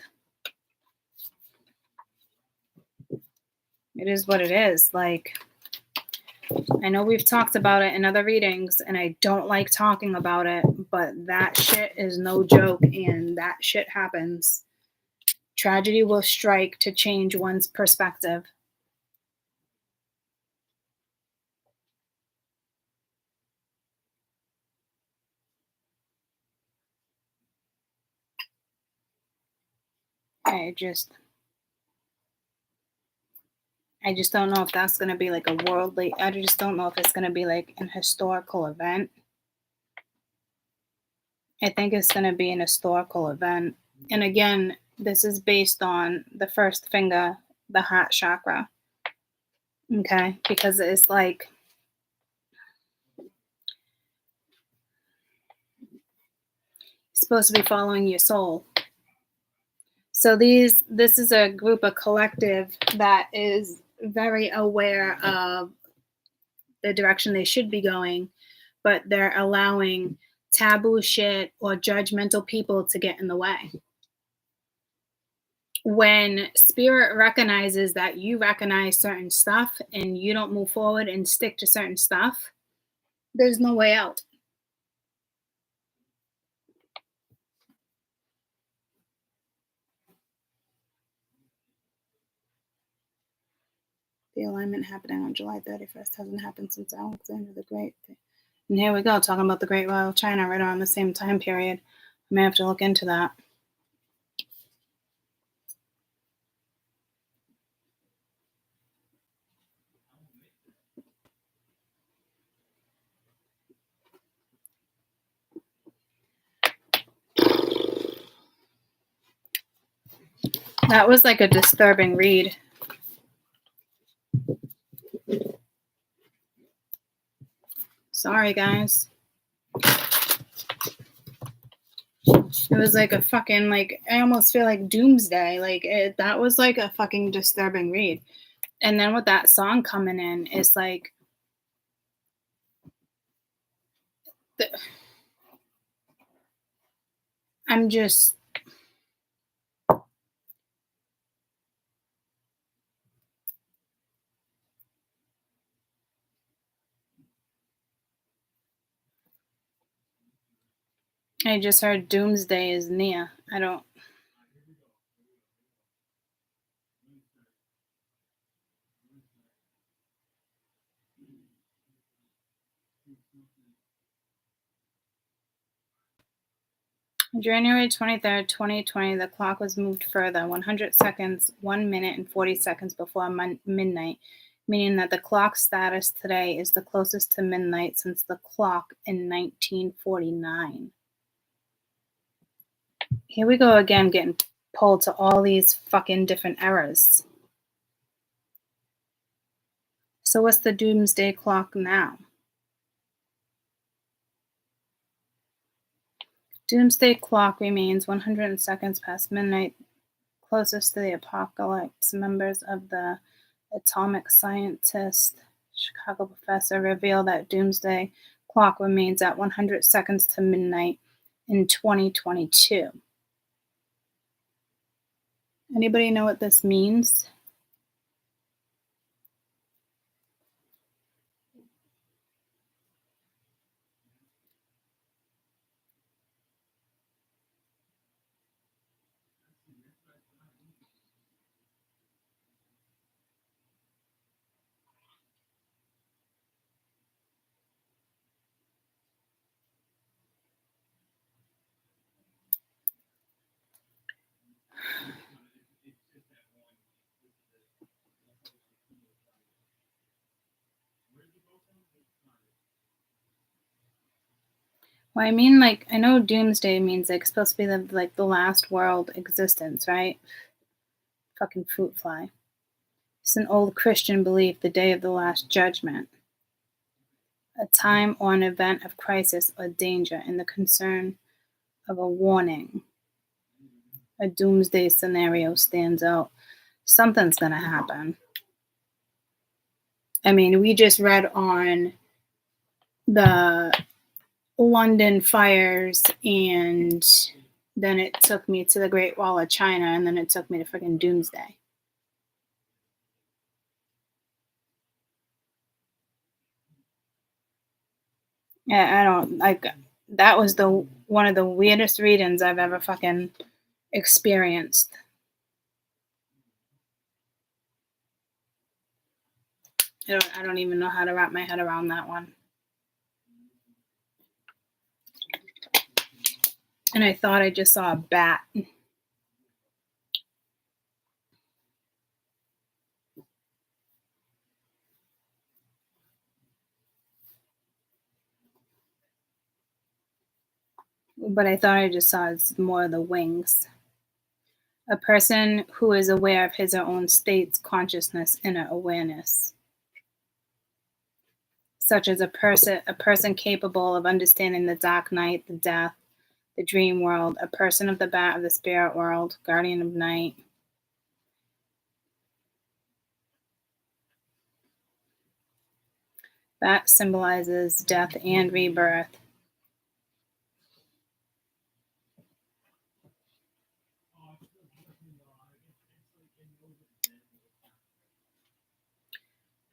it is what it is. Like, I know we've talked about it in other readings, and I don't like talking about it, but that shit is no joke, and that shit happens. Tragedy will strike to change one's perspective. I just don't know if that's going to be like a worldly, I just don't know if it's going to be like an historical event. I think it's going to be an historical event. And again, this is based on the first finger, the heart chakra. Okay? Because it's like, supposed to be following your soul. So this is a group, a collective that is very aware of the direction they should be going, but they're allowing taboo shit or judgmental people to get in the way. When spirit recognizes that you recognize certain stuff and you don't move forward and stick to certain stuff, there's no way out. The alignment happening on July 31st hasn't happened since Alexander the Great. And here we go, talking about the Great Wall of China right around the same time period. I may have to look into that. That was like a disturbing read. Sorry, guys. It was like a fucking, like, I almost feel like Doomsday. Like, that was like a fucking disturbing read. And then with that song coming in, it's like, I'm just, I just heard Doomsday is near. I don't. January 23rd, 2020, the clock was moved further 100 seconds, 1 minute, and 40 seconds before midnight, meaning that the clock status today is the closest to midnight since the clock in 1949. Here we go again, getting pulled to all these fucking different eras. So what's the Doomsday clock now? Doomsday clock remains 100 seconds past midnight, closest to the apocalypse. Members of the atomic scientist, Chicago professor, reveal that Doomsday clock remains at 100 seconds to midnight in 2022. Anybody know what this means? Well, I mean, like, I know Doomsday means like supposed to be the last world existence, right? Fucking fruit fly. It's an old Christian belief, the day of the last judgment, a time or an event of crisis or danger, and the concern of a warning. A doomsday scenario stands out. Something's gonna happen. I mean, we just read on the London fires, and then it took me to the Great Wall of China, and then it took me to freaking Doomsday. Yeah, I don't like. That was one of the weirdest readings I've ever fucking experienced. I don't even know how to wrap my head around that one. And I thought I just saw a bat. But I thought I just saw more of the wings. A person who is aware of his or own state's consciousness, inner awareness. Such as a person capable of understanding the dark night, the death, the dream world, a person of the bat of the spirit world, guardian of night. Bat symbolizes death and rebirth.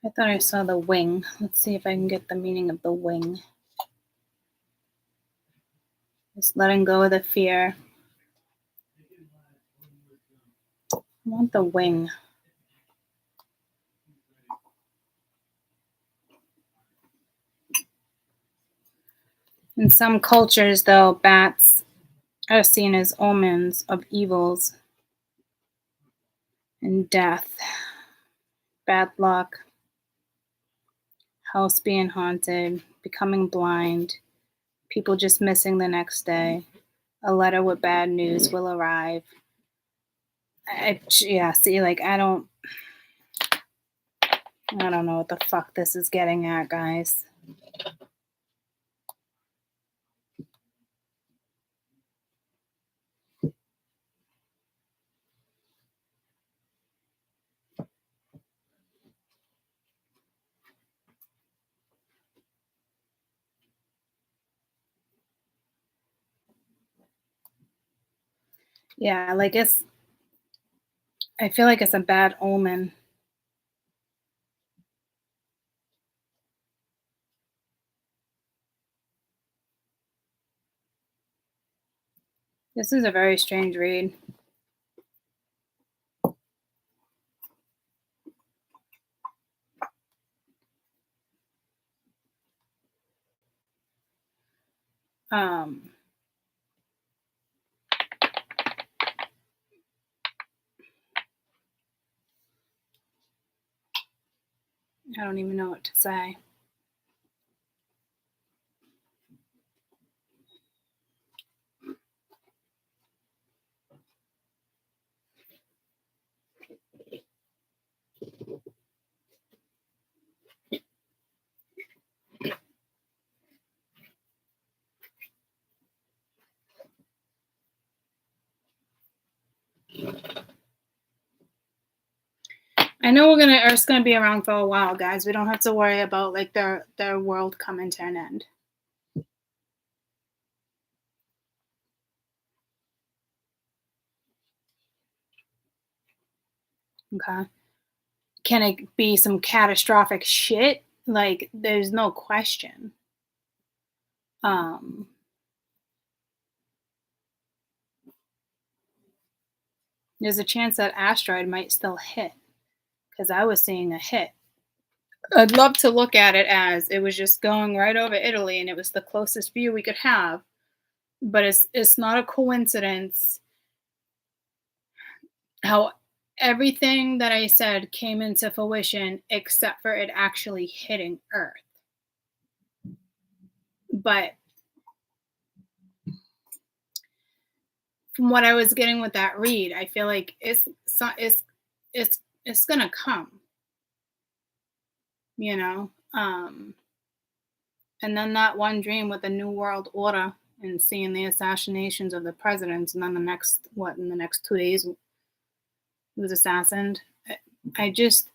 I thought I saw the wing. Let's see if I can get the meaning of the wing. Just letting go of the fear. I want the wing. In some cultures, though, bats are seen as omens of evils and death, bad luck, house being haunted, becoming blind, people just missing the next day, a letter with bad news will arrive. See, like, I don't know what the fuck this is getting at, guys. Yeah, like I feel like it's a bad omen. This is a very strange read. I don't even know what to say. I know Earth's gonna be around for a while, guys. We don't have to worry about like their world coming to an end. Okay. Can it be some catastrophic shit? Like, there's no question. There's a chance that asteroid might still hit because I was seeing a hit. I'd love to look at it as it was just going right over Italy and it was the closest view we could have. But it's not a coincidence how everything that I said came into fruition except for it actually hitting Earth. But from what I was getting with that read, I feel like it's gonna come, you know. And then that one dream with the New World Order and seeing the assassinations of the presidents, and then in the next 2 days, he was assassinated. I just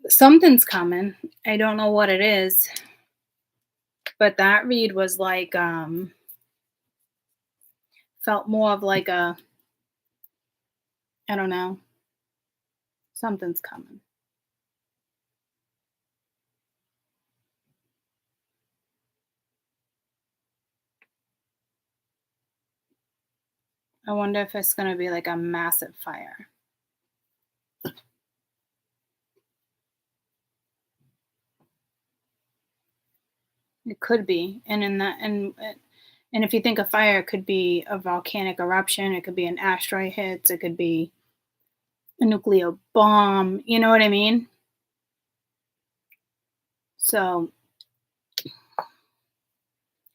something's coming. I don't know what it is, but that read was like felt more of like a, I don't know, something's coming. I wonder if it's going to be like a massive fire. It could be. And if you think of fire, it could be a volcanic eruption, it could be an asteroid hits, it could be a nuclear bomb, you know what I mean? So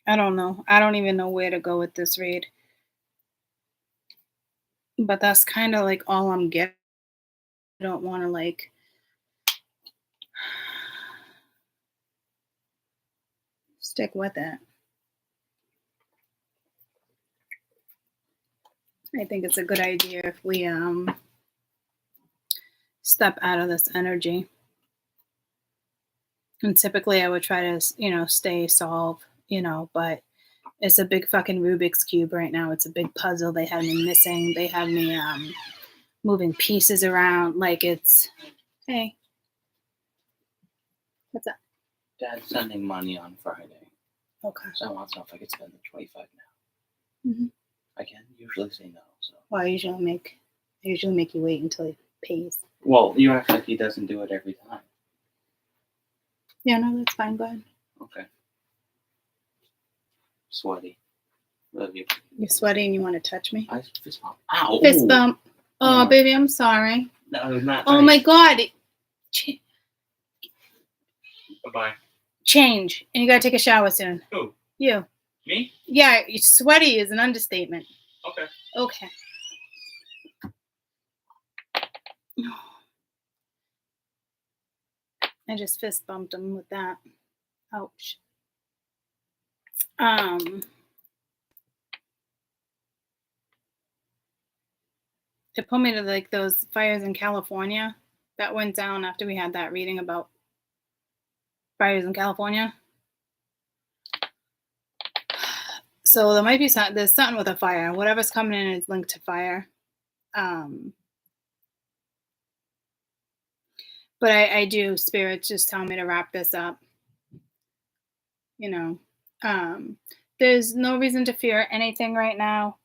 I don't know. I don't even know where to go with this read. But that's kind of like all I'm getting. I don't want to like stick with it. I think it's a good idea if we step out of this energy. And typically I would try to, stay solve, but it's a big fucking Rubik's Cube right now. It's a big puzzle. They have me missing. They have me moving pieces around like it's, hey, what's up? Dad's sending money on Friday. Okay. So I want to know if I could spend the 25 now. Mm-hmm. I can usually say no. So. Well, I usually make you wait until he pays. Well, you act like he doesn't do it every time. Yeah, no, that's fine. Go ahead. Okay. Sweaty. Love you. You're sweaty and you want to touch me? I fist bump. Ow! Fist bump. Oh, baby, I'm sorry. No, not Oh, nice. my God. Bye-bye. Change. And you got to take a shower soon. Who? You. Me? Yeah, sweaty is an understatement. Okay. Okay. I just fist bumped him with that. Ouch. It put me to like those fires in California that went down after we had that reading about fires in California. So there might be there's something with a fire. Whatever's coming in is linked to fire. But I do, spirits just tell me to wrap this up. There's no reason to fear anything right now.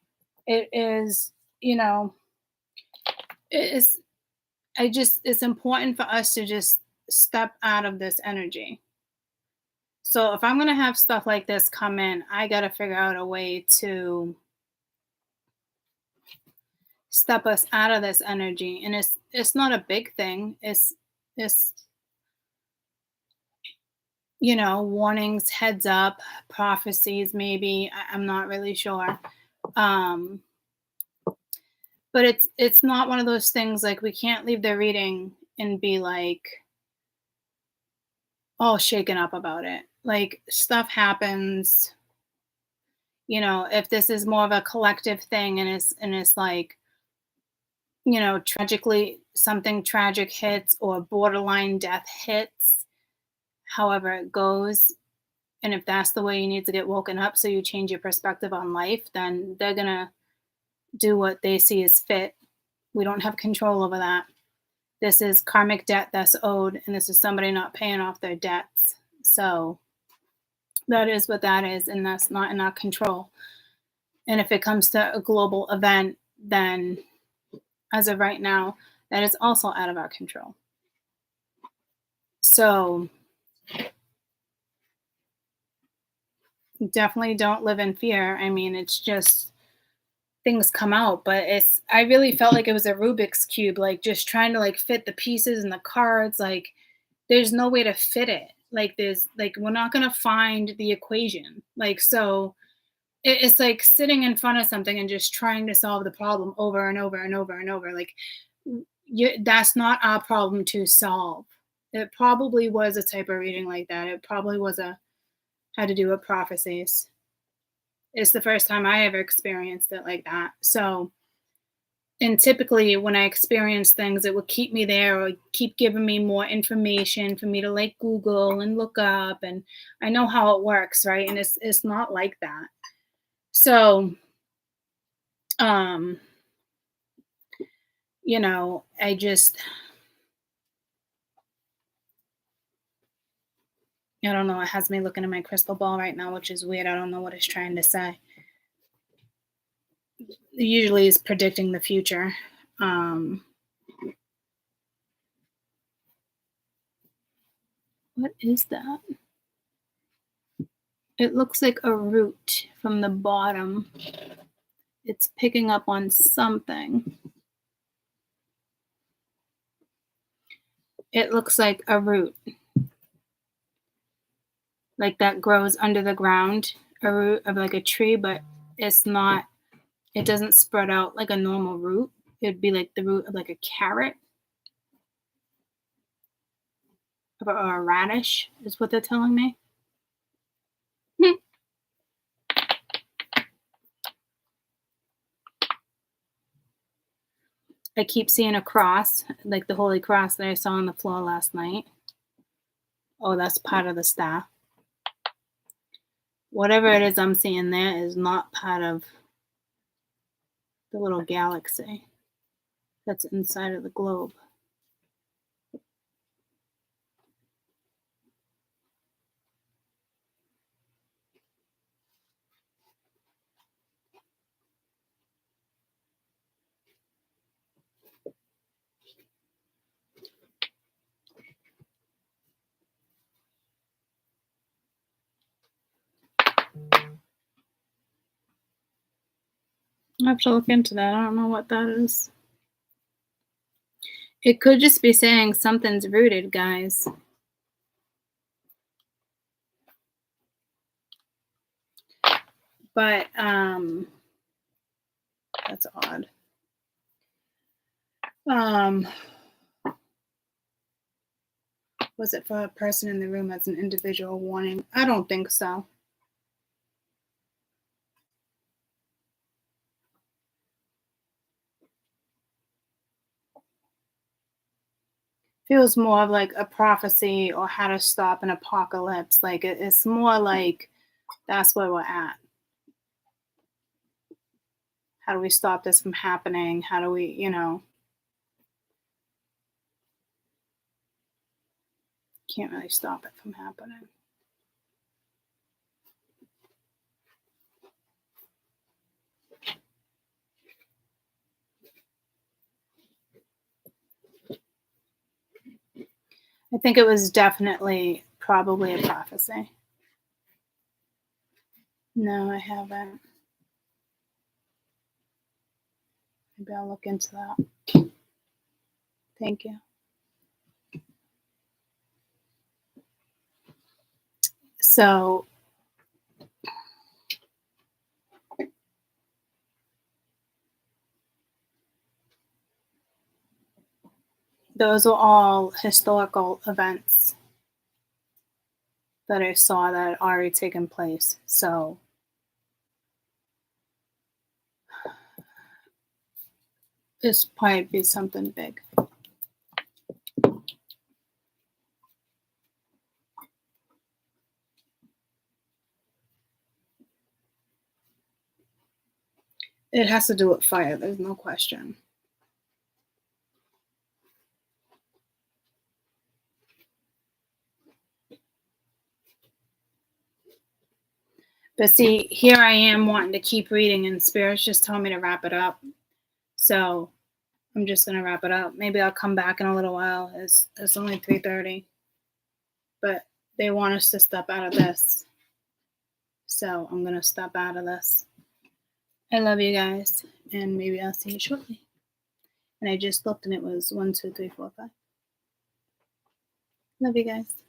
It is, it's important for us to just step out of this energy. So if I'm going to have stuff like this come in, I got to figure out a way to step us out of this energy. And it's not a big thing. It's warnings, heads up, prophecies, maybe. I'm not really sure. But it's not one of those things like we can't leave the reading and be like all shaken up about it. Like stuff happens, if this is more of a collective thing and it's like, tragically something tragic hits or borderline death hits, however it goes. And if that's the way you need to get woken up so you change your perspective on life, then they're going to do what they see as fit. We don't have control over that. This is karmic debt that's owed, and this is somebody not paying off their debts. So that is what that is, and that's not in our control. And if it comes to a global event, then as of right now, that is also out of our control. So definitely don't live in fear. I mean, it's just things come out, but I really felt like it was a Rubik's Cube, like just trying to like fit the pieces and the cards. Like there's no way to fit it. Like we're not going to find the equation. Like, so it's like sitting in front of something and just trying to solve the problem over and over and over and over. Like that's not our problem to solve. It probably was a type of reading like that. It probably had to do with prophecies. It's the first time I ever experienced it like that. So, and typically when I experience things, it would keep me there or keep giving me more information for me to like Google and look up. And I know how it works, right? And it's not like that. So, I don't know. It has me looking at my crystal ball right now, which is weird. I don't know what it's trying to say. It usually is predicting the future. What is that? It looks like a root from the bottom. It's picking up on something. It looks like a root. Like that grows under the ground, a root of like a tree, but it's not, it doesn't spread out like a normal root. It'd be like the root of like a carrot or a radish is what they're telling me. I keep seeing a cross, like the holy cross that I saw on the floor last night. Oh, that's part of the staff. Whatever it is I'm seeing there is not part of the little galaxy that's inside of the globe. I have to look into that. I don't know what that is. It could just be saying something's rooted, guys. But that's odd. Was it for a person in the room as an individual warning? I don't think so. Feels more of like a prophecy or how to stop an apocalypse. Like it's more like that's where we're at. How do we stop this from happening? How do we, can't really stop it from happening. I think it was definitely probably a prophecy. No, I haven't. Maybe I'll look into that. Thank you. So those are all historical events that I saw that had already taken place. So this probably be something big. It has to do with fire. There's no question. But see, here I am wanting to keep reading, and Spirit's just telling me to wrap it up. So I'm just going to wrap it up. Maybe I'll come back in a little while. It's only 3:30. But they want us to step out of this. So I'm going to step out of this. I love you guys, and maybe I'll see you shortly. And I just looked, and it was 1, 2, 3, 4, 5. Love you guys.